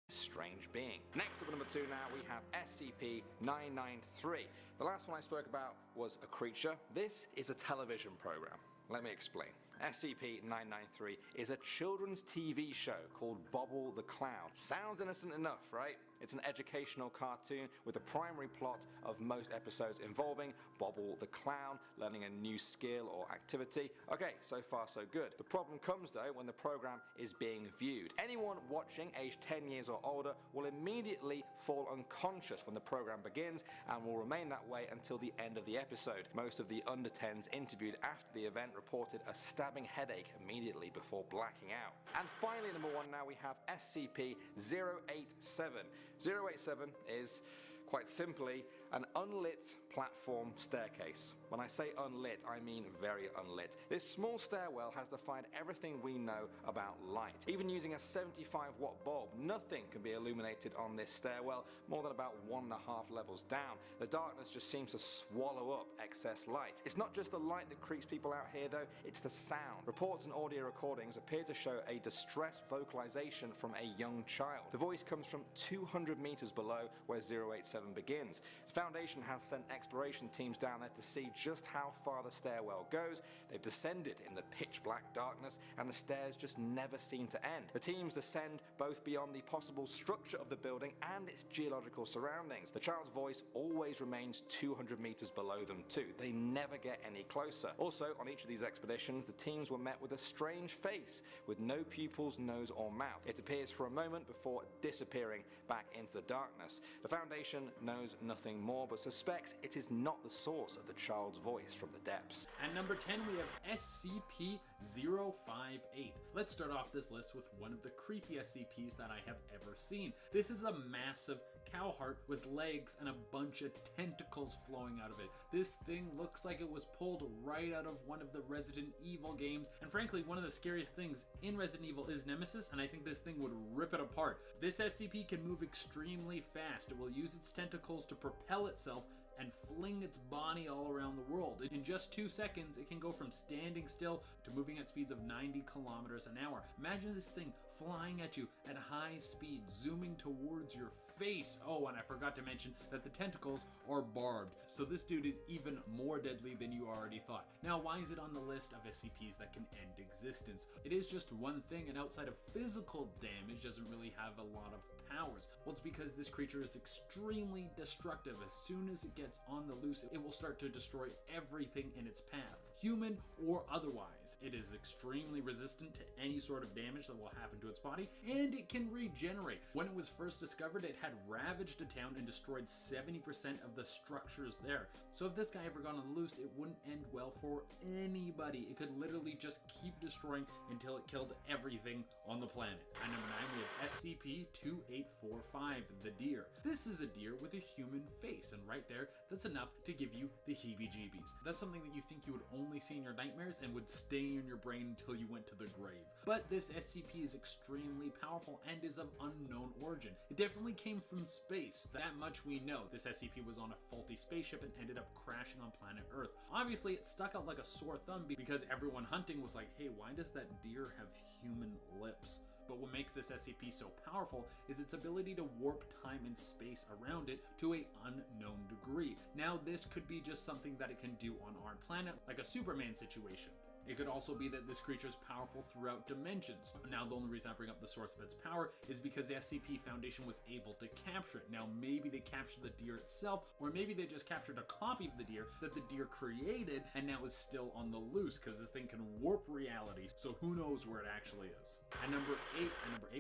strange being. Next up at number 2 now, we have SCP-993. The last one I spoke about was a creature. This is a television program. Let me explain. SCP-993 is a children's TV show called Bobble the Clown. Sounds innocent enough, right? It's an educational cartoon with a primary plot of most episodes involving Bobble the Clown learning a new skill or activity. Okay, so far so good. The problem comes though when the program is being viewed. Anyone watching aged 10 years or older will immediately fall unconscious when the program begins and will remain that way until the end of the episode. Most of the under 10s interviewed after the event reported a stabbing headache immediately before blacking out. And finally, number 1 now, we have SCP-087. 087 is, quite simply, an unlit platform staircase. When I say unlit, I mean very unlit. This small stairwell has defied everything we know about light. Even using a 75-watt bulb, nothing can be illuminated on this stairwell more than about 1.5 levels down. The darkness just seems to swallow up excess light. It's not just the light that creeps people out here though, it's the sound. Reports and audio recordings appear to show a distressed vocalization from a young child. The voice comes from 200 meters below where 087 begins. The Foundation has sent exploration teams down there to see just how far the stairwell goes. They've descended in the pitch black darkness and the stairs just never seem to end. The teams descend both beyond the possible structure of the building and its geological surroundings. The child's voice always remains 200 meters below them too. They never get any closer. Also, on each of these expeditions, the teams were met with a strange face with no pupils, nose or mouth. It appears for a moment before disappearing back into the darkness. The Foundation knows nothing more but suspects it is not the source of the child's voice from the depths. At number 10 we have SCP-058. Let's start off this list with one of the creepy SCPs that I have ever seen. This is a massive cow heart with legs and a bunch of tentacles flowing out of it. This thing looks like it was pulled right out of one of the Resident Evil games, and frankly one of the scariest things in Resident Evil is Nemesis, and I think this thing would rip it apart. This SCP can move extremely fast. It will use its tentacles to propel itself and fling its body all around the world. In just 2 seconds, it can go from standing still to moving at speeds of 90 kilometers an hour. Imagine this thing flying at you at high speed, zooming towards your face. Oh, and I forgot to mention that the tentacles are barbed, so this dude is even more deadly than you already thought. Now, why is it on the list of SCPs that can end existence? It is just one thing, and outside of physical damage, doesn't really have a lot of powers. Well, it's because this creature is extremely destructive. As soon as it gets on the loose, it will start to destroy everything in its path, human or otherwise. It is extremely resistant to any sort of damage that will happen to its body, and it can regenerate. When it was first discovered, it had ravaged a town and destroyed 70% of the structures there. So if this guy ever got on the loose, it wouldn't end well for anybody. It could literally just keep destroying until it killed everything on the planet. At number 9, we have SCP-2845, the deer. This is a deer with a human face, and right there, that's enough to give you the heebie-jeebies. That's something that you think you would only see in your nightmares and would stay in your brain until you went to the grave. But this SCP is extremely powerful and is of unknown origin. It definitely came came from space. That much we know. This SCP was on a faulty spaceship and ended up crashing on planet Earth. Obviously, it stuck out like a sore thumb because everyone hunting was like, hey, why does that deer have human lips? But what makes this SCP so powerful is its ability to warp time and space around it to an unknown degree. Now, this could be just something that it can do on our planet, like a Superman situation. It could also be that this creature is powerful throughout dimensions. Now, the only reason I bring up the source of its power is because the SCP Foundation was able to capture it. Now, maybe they captured the deer itself, or maybe they just captured a copy of the deer that the deer created and now is still on the loose because this thing can warp reality, so who knows where it actually is. At number 8,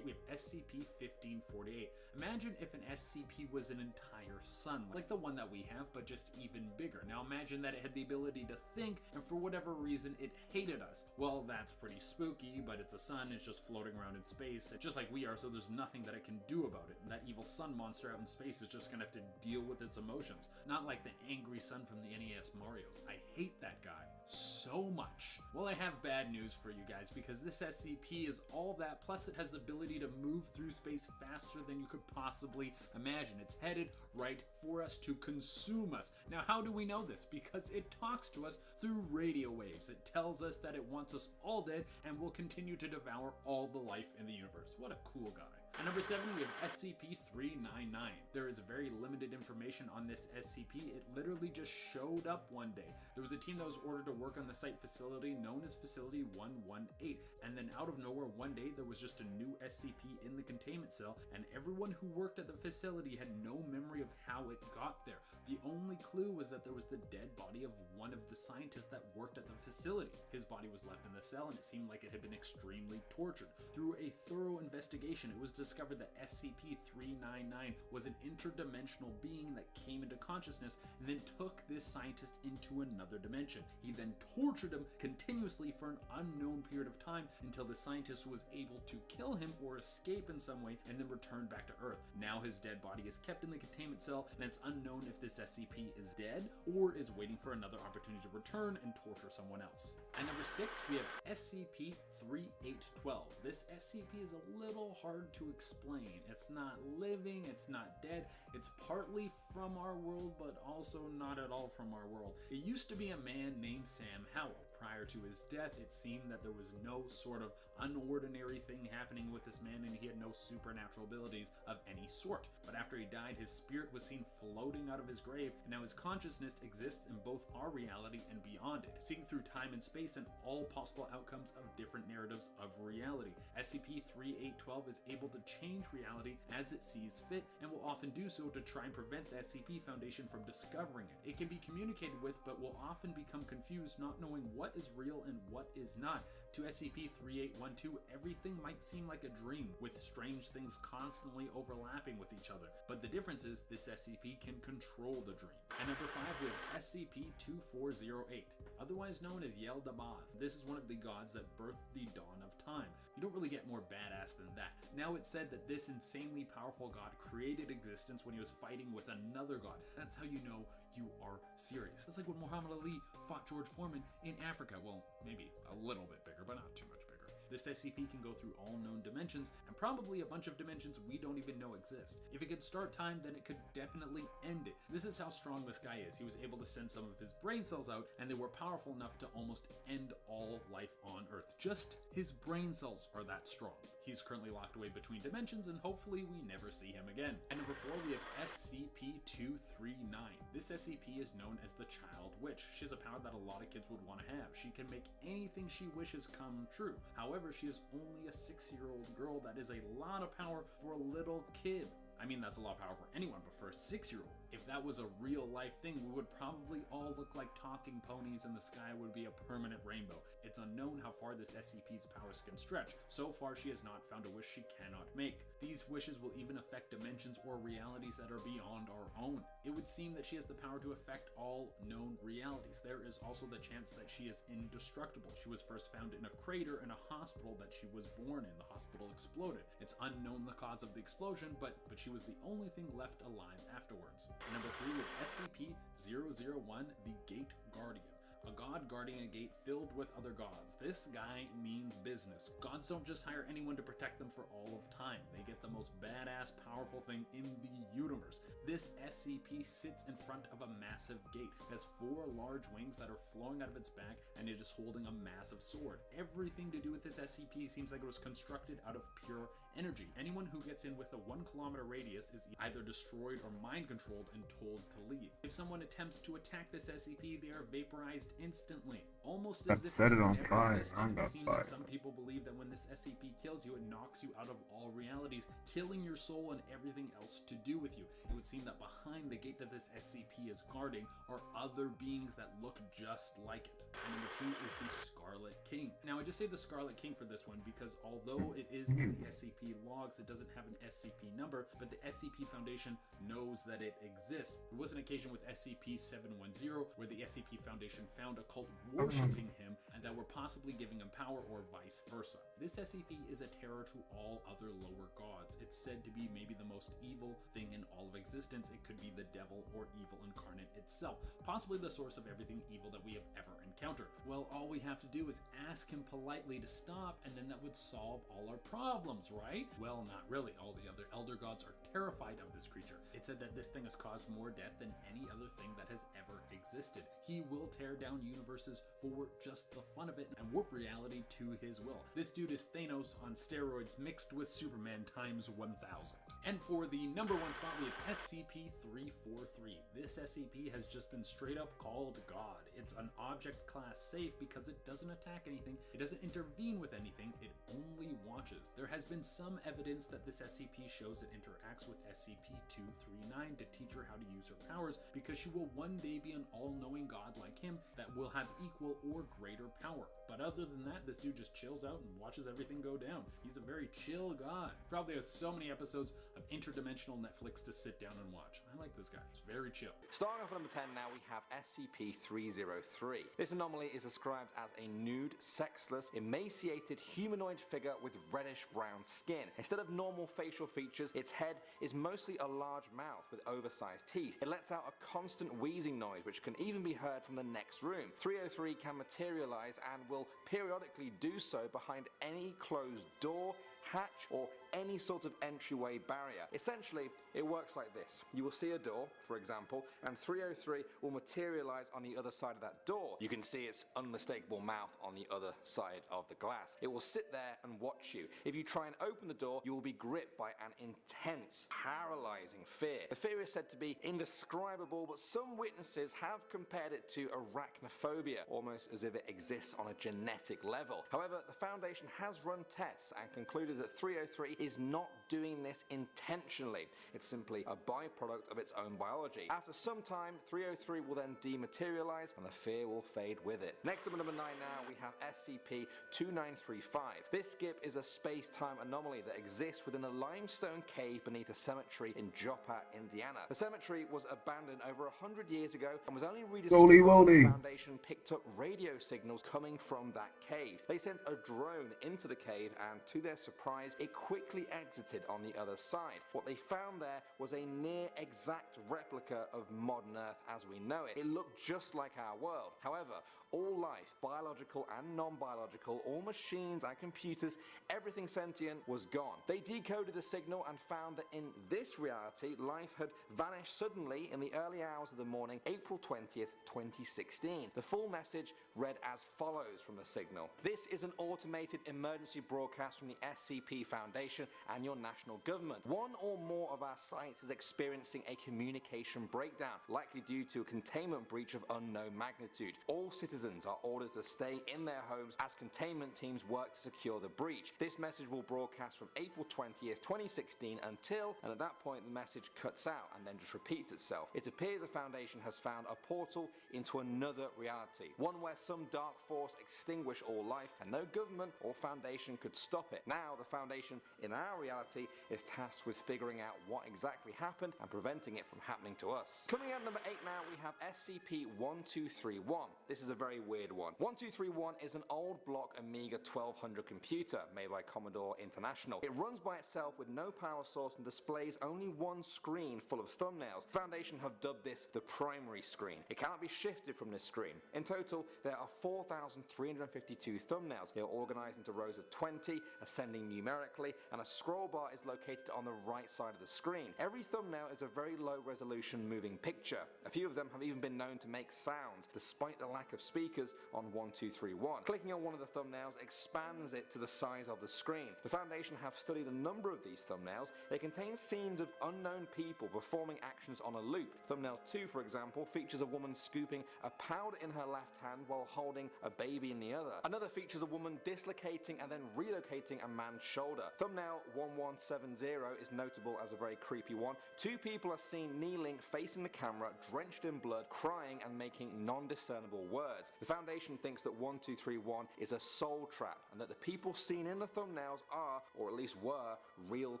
we have SCP-1548. Imagine if an SCP was an entire sun, like the one that we have, but just even bigger. Now imagine that it had the ability to think, and for whatever reason, it hated us. Well, that's pretty spooky, but it's a sun, it's just floating around in space, just like we are, so there's nothing that it can do about it. That evil sun monster out in space is just gonna have to deal with its emotions. Not like the angry sun from the NES Marios. I hate that guy so much. Well, I have bad news for you guys, because this SCP is all that, plus it has the ability to move through space faster than you could possibly imagine. It's headed right for us to consume us. Now, how do we know this? Because it talks to us through radio waves. It tells us that it wants us all dead and will continue to devour all the life in the universe. What a cool guy. At number 7, we have SCP-399. There is very limited information on this SCP. It literally just showed up one day. There was a team that was ordered to work on the site facility known as Facility 118, and then out of nowhere one day there was just a new SCP in the containment cell, and everyone who worked at the facility had no memory of how it got there. The only clue was that there was the dead body of one of the scientists that worked at the facility. His body was left in the cell, and it seemed like it had been extremely tortured. Through a thorough investigation, it was discovered that SCP-399 was an interdimensional being that came into consciousness and then took this scientist into another dimension. He then tortured him continuously for an unknown period of time until the scientist was able to kill him or escape in some way and then return back to Earth. Now his dead body is kept in the containment cell, and it's unknown if this SCP is dead or is waiting for another opportunity to return and torture someone else. At number 6, we have SCP-3812. This SCP is a little hard to explain. It's not living, it's not dead, it's partly from our world, but also not at all from our world. It used to be a man named Sam Howell. Prior to his death, it seemed that there was no sort of unordinary thing happening with this man, and he had no supernatural abilities of any sort. But after he died, his spirit was seen floating out of his grave, and now his consciousness exists in both our reality and beyond it, seeing through time and space and all possible outcomes of different narratives of reality. SCP-3812 is able to change reality as it sees fit, and will often do so to try and prevent the SCP Foundation from discovering it. It can be communicated with, but will often become confused, not knowing what is real and what is not. To SCP-3812, everything might seem like a dream, with strange things constantly overlapping with each other. But the difference is, this SCP can control the dream. At number 5, we have SCP-2408, otherwise known as Yeldabaoth. This is one of the gods that birthed the dawn of time. You don't really get more badass than that. Now it's said that this insanely powerful god created existence when he was fighting with another god. That's how you know you are serious. That's like when Muhammad Ali fought George Foreman in Africa. Well, maybe a little bit bigger, but not too much bigger. This SCP can go through all known dimensions, and probably a bunch of dimensions we don't even know exist. If it could start time, then it could definitely end it. This is how strong this guy is. He was able to send some of his brain cells out, and they were powerful enough to almost end all life on Earth. Just his brain cells are that strong. He's currently locked away between dimensions, and hopefully we never see him again. At number 4, we have SCP-239. This SCP is known as the Child Witch. She has a power that a lot of kids would want to have. She can make anything she wishes come true. However, she is only a 6-year-old girl. That is a lot of power for a little kid. I mean, that's a lot of power for anyone, but for a 6-year-old, if that was a real life thing, we would probably all look like talking ponies and the sky would be a permanent rainbow. It's unknown how far this SCP's powers can stretch. So far, she has not found a wish she cannot make. These wishes will even affect dimensions or realities that are beyond our own. It would seem that she has the power to affect all known realities. There is also the chance that she is indestructible. She was first found in a crater in a hospital that she was born in. The hospital exploded. It's unknown the cause of the explosion, but she was the only thing left alive afterwards. Number 3, with SCP-001, the Gate Guardian. a god guarding a gate filled with other gods. This guy means business. Gods don't just hire anyone to protect them for all of time. They get the most badass, powerful thing in the universe. This SCP sits in front of a massive gate. It has 4 large wings that are flowing out of its back, and it is holding a massive sword. Everything to do with this SCP seems like it was constructed out of pure energy. Anyone who gets in with a 1 kilometer radius is either destroyed or mind controlled and told to leave. If someone attempts to attack this SCP, they are vaporized instantly. Almost as if set it it on never fire. existed. I It got seems fire. that some people believe that when this SCP kills you, it knocks you out of all realities, killing your soul and everything else to do with you. It would seem that behind the gate that this SCP is guarding are other beings that look just like it. And number 2 is the Scarlet King. Now, I just say the Scarlet King for this one because although it is in the SCP logs, it doesn't have an SCP number, but the SCP Foundation knows that it exists. There was an occasion with SCP-710 where the SCP Foundation found a cult worshipping him and that were possibly giving him power or vice versa. This SCP is a terror to all other lower gods. It's said to be maybe the most evil thing in all of existence. It could be the devil or evil incarnate itself, possibly the source of everything evil that we have ever encountered. Well, all we have to do is ask him politely to stop, and then that would solve all our problems, right? Well, not really. All the other elder gods are terrified of this creature. It's said that this thing has caused more death than any other thing that has ever existed. He will tear down universes for just the fun of it and warp reality to his will. This dude is Thanos on steroids mixed with Superman times 1000. And for the number 1 spot, we have SCP-343. This SCP has just been straight up called God. It's an object class safe because it doesn't attack anything, it doesn't intervene with anything, it only watches. There has been some evidence that this SCP shows it interacts with SCP-239 to teach her how to use her powers because she will one day be an all-knowing god like him that will have equal or greater power. But other than that, this dude just chills out and watches everything go down. He's a very chill god. Probably has so many episodes of interdimensional Netflix to sit down and watch. I like this guy. He's very chill. Starting off at number 10 now, we have SCP-303. This anomaly is described as a nude, sexless, emaciated humanoid figure with reddish-brown skin. Instead of normal facial features, its head is mostly a large mouth with oversized teeth. It lets out a constant wheezing noise, which can even be heard from the next room. 303 can materialize and will periodically do so behind any closed door, hatch, or any sort of entryway barrier. Essentially, it works like this. You will see a door, for example, and 303 will materialize on the other side of that door. You can see its unmistakable mouth on the other side of the glass. It will sit there and watch you. If you try and open the door, you will be gripped by an intense, paralyzing fear. The fear is said to be indescribable, but some witnesses have compared it to arachnophobia, almost as if it exists on a genetic level. However, the Foundation has run tests and concluded that 303 is not doing this intentionally. It's simply a byproduct of its own biology. After some time, 303 will then dematerialize and the fear will fade with it. Next up at number 9 now, we have SCP-2935. This skip is a space-time anomaly that exists within a limestone cave beneath a cemetery in Joppa, Indiana. The cemetery was abandoned over 100 years ago and was only rediscovered when the Foundation picked up radio signals coming from that cave. They sent a drone into the cave and, to their surprise, it quickly exited on the other side. What they found there was a near exact replica of modern Earth as we know it. It looked just like our world. However, all life, biological and non-biological, all machines and computers, everything sentient was gone. They decoded the signal and found that in this reality, life had vanished suddenly in the early hours of the morning, April 20th, 2016. The full message read as follows from the signal. This is an automated emergency broadcast from the SCP Foundation and your national government. One or more of our sites is experiencing a communication breakdown, likely due to a containment breach of unknown magnitude. All citizens are ordered to stay in their homes as containment teams work to secure the breach. This message will broadcast from April 20th, 2016 until, and at that point the message cuts out and then just repeats itself. It appears the Foundation has found a portal into another reality, one where some dark force extinguished all life and no government or Foundation could stop it. Now the Foundation in our reality is tasked with figuring out what exactly happened and preventing it from happening to us. Coming at number 8 now, we have SCP-1231. This is a very weird one. 1231 is an old block Amiga 1200 computer made by Commodore International. It runs by itself with no power source and displays only one screen full of thumbnails. The Foundation have dubbed this the primary screen. It cannot be shifted from this screen. In total, there are 4,352 thumbnails. They are organized into rows of 20, ascending numerically, and a scroll bar is located on the right side of the screen. Every thumbnail is a very low resolution moving picture. A few of them have even been known to make sounds, despite the lack of speakers on 1231. Clicking on one of the thumbnails expands it to the size of the screen. The Foundation have studied a number of these thumbnails. They contain scenes of unknown people performing actions on a loop. Thumbnail 2, for example, features a woman scooping a powder in her left hand while holding a baby in the other. Another features a woman dislocating and then relocating a man's shoulder. Thumbnail 1170 is notable as a very creepy one. Two people are seen kneeling, facing the camera, drenched in blood, crying and making non-discernible words. The Foundation thinks that 1231 is a soul trap and that the people seen in the thumbnails are, or at least were, real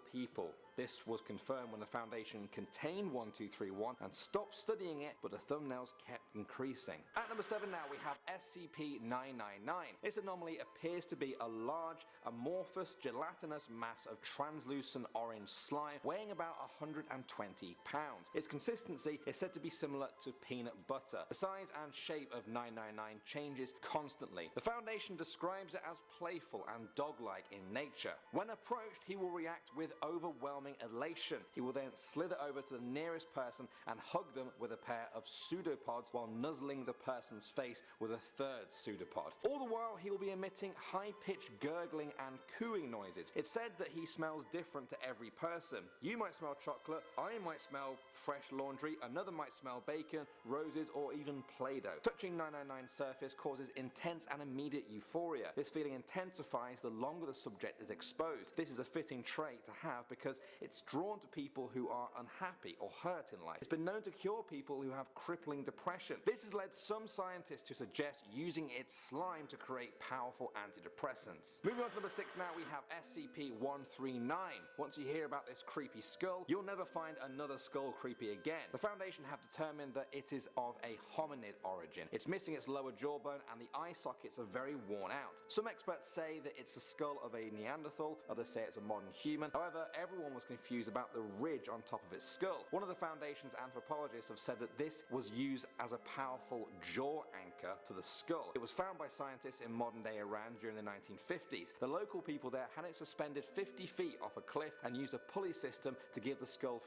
people. This was confirmed when the Foundation contained 1231 and stopped studying it, but the thumbnails kept increasing. At number 7 now, we have SCP-999. This anomaly appears to be a large, amorphous, gelatinous mass of translucent orange slime weighing about 120 pounds. Its consistency is said to be similar to peanut butter. The size and shape of 999 changes constantly. The Foundation describes it as playful and dog-like in nature. When approached, he will react with overwhelming elation. He will then slither over to the nearest person and hug them with a pair of pseudopods while nuzzling the person's face with a third pseudopod. All the while, he will be emitting high-pitched gurgling and cooing noises. It's said that he smells different to every person. You might smell chocolate, I might smell fresh laundry, another might smell bacon, roses, or even Play-Doh. Touching 999's surface causes intense and immediate euphoria. This feeling intensifies the longer the subject is exposed. This is a fitting trait to have because it's drawn to people who are unhappy or hurt in life. It's been known to cure people who have crippling depression. This has led some scientists to suggest using its slime to create powerful antidepressants. Moving on to number 6 now, we have SCP-139. Once you hear about this creepy skull, you'll never find another skull creepy again. The Foundation have determined that it is of a hominid origin. It's missing its lower jawbone and the eye sockets are very worn out. Some experts say that it's the skull of a Neanderthal, others say it's a modern human. However, everyone was confused about the ridge on top of its skull. One of the Foundation's anthropologists have said that this was used as a powerful jaw anchor to the skull. It was found by scientists in modern-day Iran during the 1950s. The local people there had it suspended 50 feet off a cliff and used a pulley system to give the skull.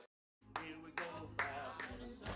Here we go, round on a Sunday.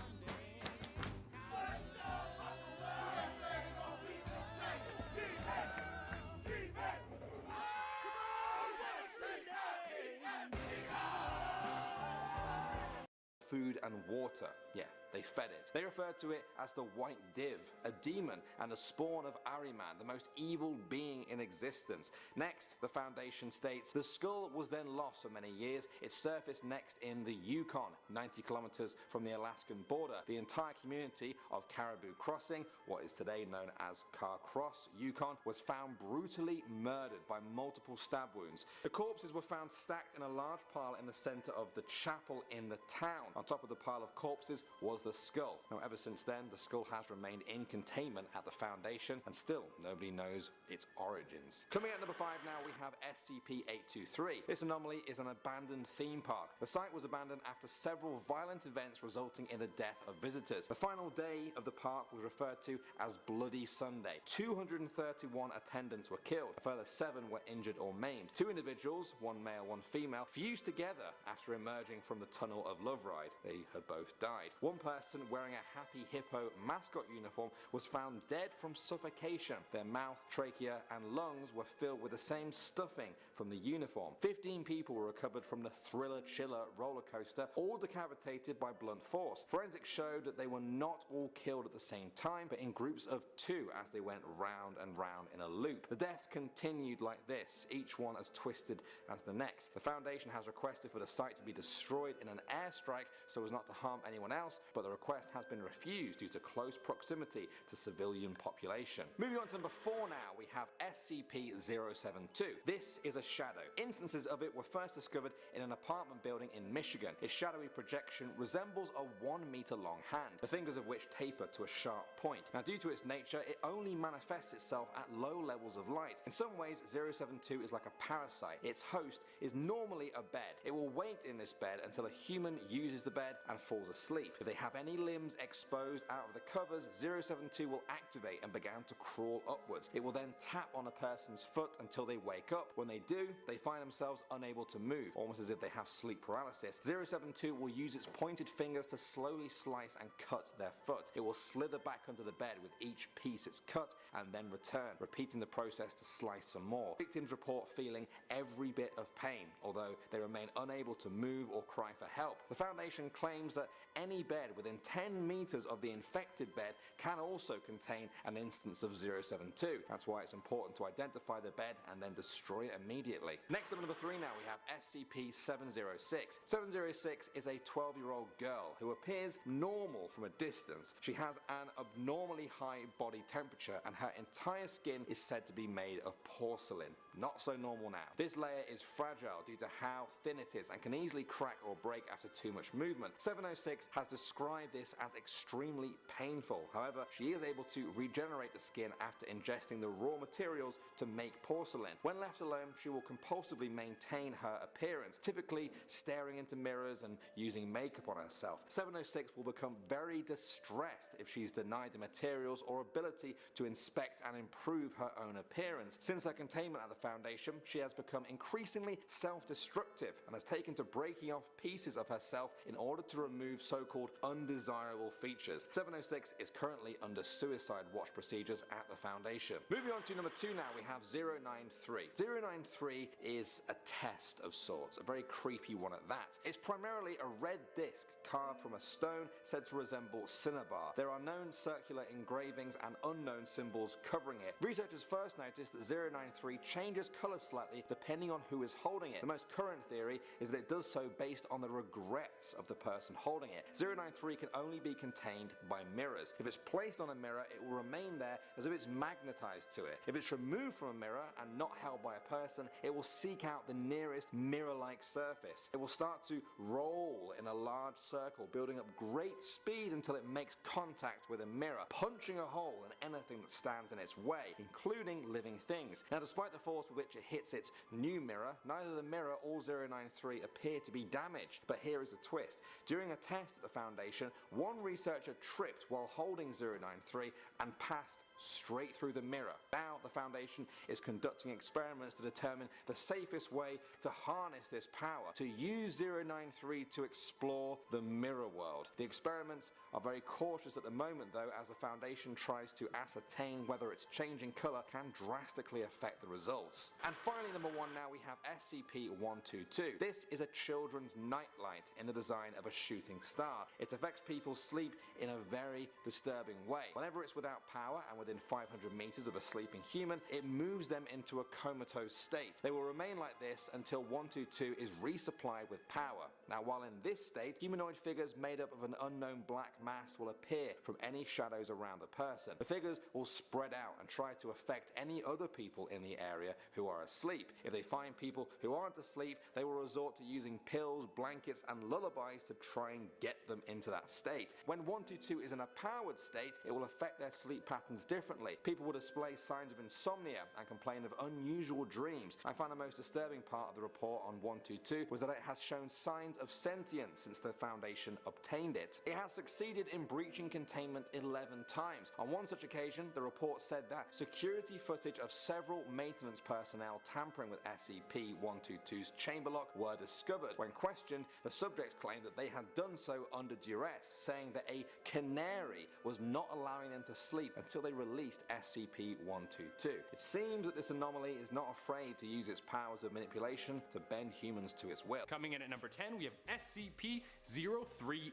Food and water. Yeah, they fed it. They referred to it as the White Div, a demon and a spawn of Ahriman, the most evil being in existence. Next, the Foundation states, the skull was then lost for many years. It surfaced next in the Yukon, 90 kilometers from the Alaskan border. The entire community of Caribou Crossing, what is today known as Car Cross, Yukon, was found brutally murdered by multiple stab wounds. The corpses were found stacked in a large pile in the center of the chapel in the town. On top of the pile of corpses was the skull. Now, ever since then, the skull has remained in containment at the Foundation, and still nobody knows its origins. Coming at number 5 now, we have SCP-823. This anomaly is an abandoned theme park. The site was abandoned after several violent events resulting in the death of visitors. The final day of the park was referred to as Bloody Sunday. 231 attendants were killed. A further 7 were injured or maimed. 2 individuals, one male, one female, fused together after emerging from the Tunnel of Love ride. They had both died. One person wearing a Happy Hippo mascot uniform was found dead from suffocation. Their mouth, trachea, and lungs were filled with the same stuffing from the uniform. 15 people were recovered from the Thriller Chiller roller coaster, all decapitated by blunt force. Forensics showed that they were not all killed at the same time, but in groups of 2 as they went round and round in a loop. The deaths continued like this, each one as twisted as the next. The Foundation has requested for the site to be destroyed in an airstrike so as not to harm anyone else, but but the request has been refused due to close proximity to civilian population. Moving on to number 4 now, we have SCP-072. This is a shadow. Instances of it were first discovered in an apartment building in Michigan. Its shadowy projection resembles a 1-meter long hand, the fingers of which taper to a sharp point. Now, due to its nature, it only manifests itself at low levels of light. In some ways, 072 is like a parasite. Its host is normally a bed. It will wait in this bed until a human uses the bed and falls asleep. If they have any limbs exposed out of the covers, 072 will activate and begin to crawl upwards. It will then tap on a person's foot until they wake up. When they do, they find themselves unable to move, almost as if they have sleep paralysis. 072 will use its pointed fingers to slowly slice and cut their foot. It will slither back under the bed with each piece it's cut and then return, repeating the process to slice some more. Victims report feeling every bit of pain, although they remain unable to move or cry for help. The Foundation claims that any bed within 10 meters of the infected bed can also contain an instance of 072. That's why it's important to identify the bed and then destroy it immediately. Next up, number 3 now, we have SCP-706. 706 is a 12-year-old girl who appears normal from a distance. She has an abnormally high body temperature and her entire skin is said to be made of porcelain. Not so normal now. This layer is fragile due to how thin it is and can easily crack or break after too much movement. 706 has described this as extremely painful. However, she is able to regenerate the skin after ingesting the raw materials to make porcelain. When left alone, she will compulsively maintain her appearance, typically staring into mirrors and using makeup on herself. 706 will become very distressed if she's denied the materials or ability to inspect and improve her own appearance. Since her containment at the Foundation, she has become increasingly self-destructive and has taken to breaking off pieces of herself in order to remove so-called undesirable features. 706 is currently under suicide watch procedures at the Foundation. Moving on to number 2 now, we have 093. 093 is a test of sorts, a very creepy one at that. It's primarily a red disc carved from a stone said to resemble cinnabar. There are known circular engravings and unknown symbols covering it. Researchers first noticed that 093 changes color slightly depending on who is holding it. The most current theory is that it does so based on the regrets of the person holding it. 093 can only be contained by mirrors. If it's placed on a mirror, it will remain there as if it's magnetized to it. If it's removed from a mirror and not held by a person, it will seek out the nearest mirror-like surface. It will start to roll in a large circle, building up great speed until it makes contact with a mirror, punching a hole in anything that stands in its way, including living things. Now, despite the force with which it hits its new mirror, neither the mirror or 093 appear to be damaged. But here is the twist. During a test at the Foundation, one researcher tripped while holding 093 and passed straight through the mirror. Now the Foundation is conducting experiments to determine the safest way to harness this power, to use 093 to explore the mirror world. The experiments are very cautious at the moment though, as the Foundation tries to ascertain whether its changing color can drastically affect the results. And finally, number 1 now, we have SCP-122. This is a children's nightlight in the design of a shooting star. It affects people's sleep in a very disturbing way. Whenever it's without power and within 500 meters of a sleeping human, it moves them into a comatose state. They will remain like this until 122 is resupplied with power. Now, while in this state, humanoid figures made up of an unknown black mass will appear from any shadows around the person. The figures will spread out and try to affect any other people in the area who are asleep. If they find people who aren't asleep, they will resort to using pills, blankets, and lullabies to try and get them into that state. When 122 is in a powered state, it will affect their sleep patterns differently. People will display signs of insomnia and complain of unusual dreams. I found the most disturbing part of the report on 122 was that it has shown signs of sentience since the Foundation obtained it. It has succeeded in breaching containment 11 times. On one such occasion, the report said that security footage of several maintenance personnel tampering with SCP-122's chamber lock were discovered. When questioned, the subjects claimed that they had done so under duress, saying that a canary was not allowing them to sleep until they released SCP-122. It seems that this anomaly is not afraid to use its powers of manipulation to bend humans to its will. Coming in at number 10, we have SCP-038.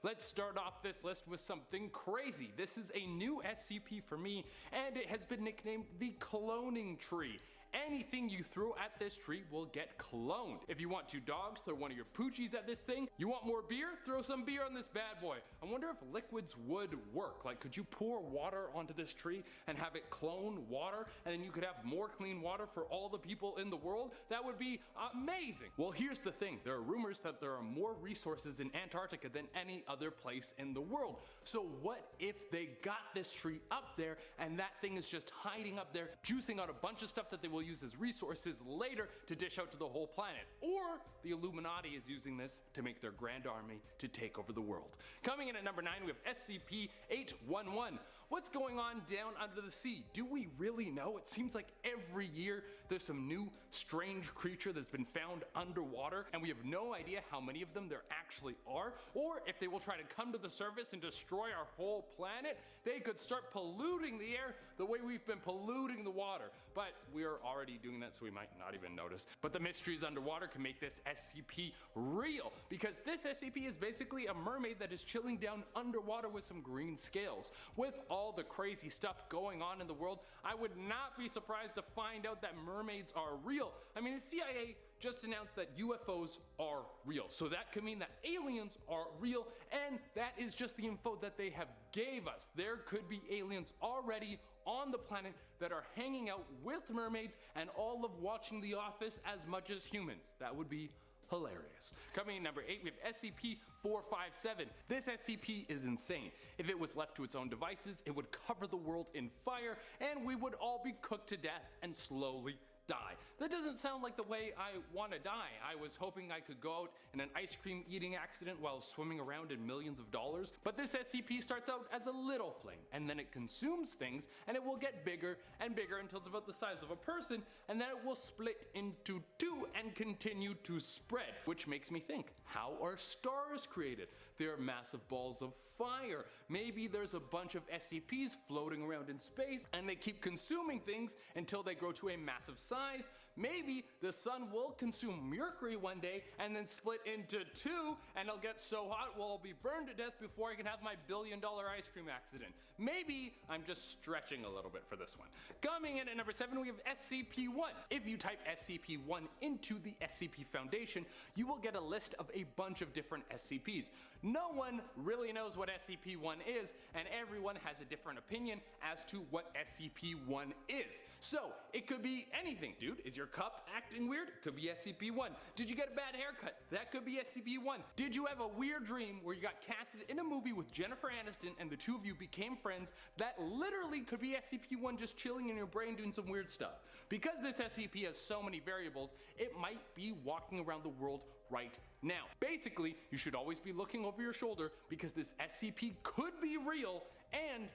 Let's start off this list with something crazy. This is a new SCP for me, and it has been nicknamed the Cloning Tree. anything you throw at this tree will get cloned. If you want 2 dogs, throw one of your poochies at this thing. You want more beer? Throw some beer on this bad boy. I wonder if liquids would work. Like, could you pour water onto this tree and have it clone water, and then you could have more clean water for all the people in the world? That would be amazing. Well, here's the thing. There are rumors that there are more resources in Antarctica than any other place in the world. So what if they got this tree up there and that thing is just hiding up there, juicing out a bunch of stuff that they will use as resources later to dish out to the whole planet? Or the Illuminati is using this to make their grand army to take over the world. Coming in at number 9, we have SCP-811. What's going on down under the sea? Do we really know? It seems like every year there's some new strange creature that's been found underwater, and we have no idea how many of them there actually are, or if they will try to come to the surface and destroy our whole planet. They could start polluting the air the way we've been polluting the water, but we're already doing that, so we might not even notice. But the mysteries underwater can make this SCP real, because this SCP is basically a mermaid that is chilling down underwater with some green scales. With all the crazy stuff going on in the world, I would not be surprised to find out that mermaids are real. I mean, the CIA just announced that UFOs are real, so that could mean that aliens are real, and that is just the info that they have gave us. There could be aliens already on the planet that are hanging out with mermaids and all of watching The Office as much as humans. That would be hilarious. Coming in number 8, we have SCP-457. This SCP is insane. If it was left to its own devices, it would cover the world in fire, and we would all be cooked to death and slowly die. That doesn't sound like the way I want to die. I was hoping I could go out in an ice cream eating accident while swimming around in millions of dollars. But this SCP starts out as a little flame, and then it consumes things, and it will get bigger and bigger until it's about the size of a person, and then it will split into 2 and continue to spread. Which makes me think, how are stars created? They're massive balls of fire. Maybe there's a bunch of SCPs floating around in space, and they keep consuming things until they grow to a massive size. Maybe the sun will consume Mercury one day and then split into 2, and it'll get so hot we'll all be burned to death before I can have my billion-dollar ice cream accident. Maybe I'm just stretching a little bit for this one. Coming in at number 7, we have SCP-1. If you type SCP-1 into the SCP Foundation, you will get a list of a bunch of different SCPs. No one really knows what SCP-1 is, and everyone has a different opinion as to what SCP-1 is. So, it could be anything, dude. Is your cup acting weird? Could be SCP-1. Did you get a bad haircut? That could be SCP-1. Did you have a weird dream where you got casted in a movie with Jennifer Aniston and the 2 of you became friends? That literally could be SCP-1 just chilling in your brain doing some weird stuff. Because this SCP has so many variables, it might be walking around the world right now. Basically, you should always be looking over your shoulder because this SCP could be real, and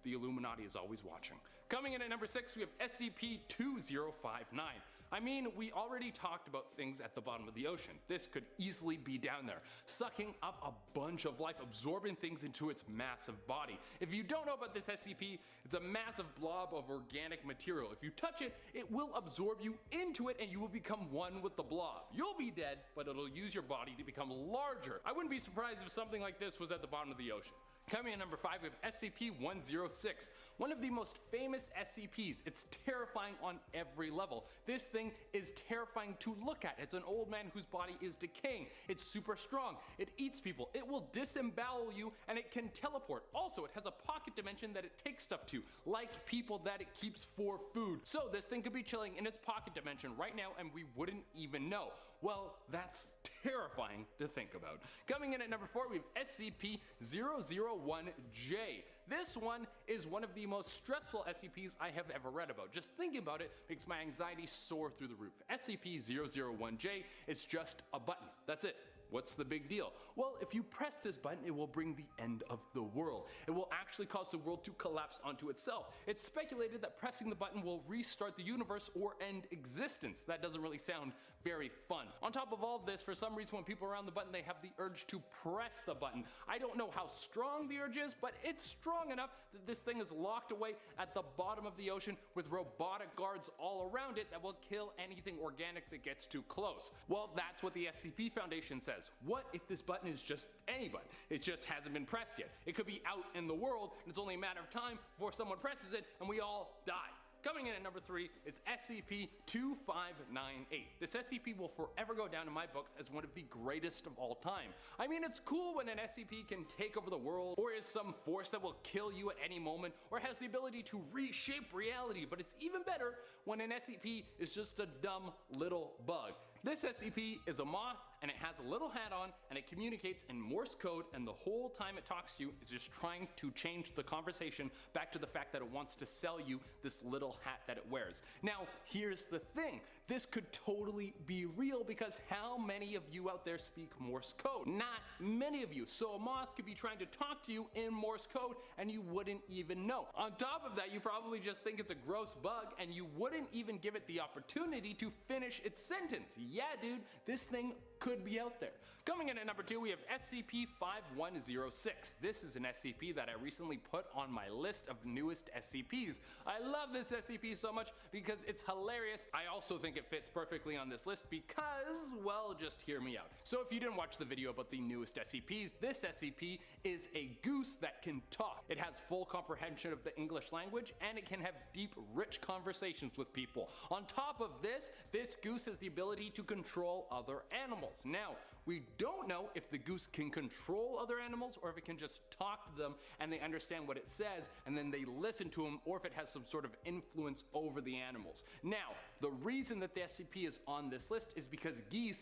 the Illuminati is always watching. Coming in at number 6, we have SCP-2059. I mean, we already talked about things at the bottom of the ocean. This could easily be down there, sucking up a bunch of life, absorbing things into its massive body. If you don't know about this SCP, it's a massive blob of organic material. If you touch it, it will absorb you into it and you will become one with the blob. You'll be dead, but it'll use your body to become larger. I wouldn't be surprised if something like this was at the bottom of the ocean. Coming in number 5, we have SCP-106, one of the most famous SCPs. It's terrifying on every level. This thing is terrifying to look at. It's an old man whose body is decaying. It's super strong. It eats people. It will disembowel you, and it can teleport. Also, it has a pocket dimension that it takes stuff to, like people that it keeps for food. So this thing could be chilling in its pocket dimension right now, and we wouldn't even know. Well, that's terrifying to think about. Coming in at number 4, we have SCP-001-J. This one is one of the most stressful SCPs I have ever read about. Just thinking about it makes my anxiety soar through the roof. SCP-001-J is just a button. That's it. What's the big deal? Well, if you press this button, it will bring the end of the world. It will actually cause the world to collapse onto itself. It's speculated that pressing the button will restart the universe or end existence. That doesn't really sound very fun. On top of all this, for some reason when people are around the button, they have the urge to press the button. I don't know how strong the urge is, but it's strong enough that this thing is locked away at the bottom of the ocean with robotic guards all around it that will kill anything organic that gets too close. Well, that's what the SCP Foundation says. What if this button is just any button? It just hasn't been pressed yet. It could be out in the world, and it's only a matter of time before someone presses it and we all die. Coming in at number 3 is SCP-2598. This SCP will forever go down in my books as one of the greatest of all time. I mean, it's cool when an SCP can take over the world, or is some force that will kill you at any moment, or has the ability to reshape reality, but it's even better when an SCP is just a dumb little bug. This SCP is a moth, and it has a little hat on, and it communicates in Morse code, and the whole time it talks to you is just trying to change the conversation back to the fact that it wants to sell you this little hat that it wears. Now, here's the thing. This could totally be real because how many of you out there speak Morse code? Not many of you. So a moth could be trying to talk to you in Morse code and you wouldn't even know. On top of that, you probably just think it's a gross bug and you wouldn't even give it the opportunity to finish its sentence. Yeah, dude, this thing could be out there. Coming in at number 2, we have SCP-5106. This is an SCP that I recently put on my list of newest SCPs. I love this SCP so much because it's hilarious. I also think it fits perfectly on this list because, well, just hear me out. So if you didn't watch the video about the newest SCPs, this SCP is a goose that can talk. It has full comprehension of the English language and it can have deep, rich conversations with people. On top of this goose has the ability to control other animals. Now, we don't know if the goose can control other animals or if it can just talk to them and they understand what it says and then they listen to him, or if it has some sort of influence over the animals. Now, the reason that the SCP is on this list is because geese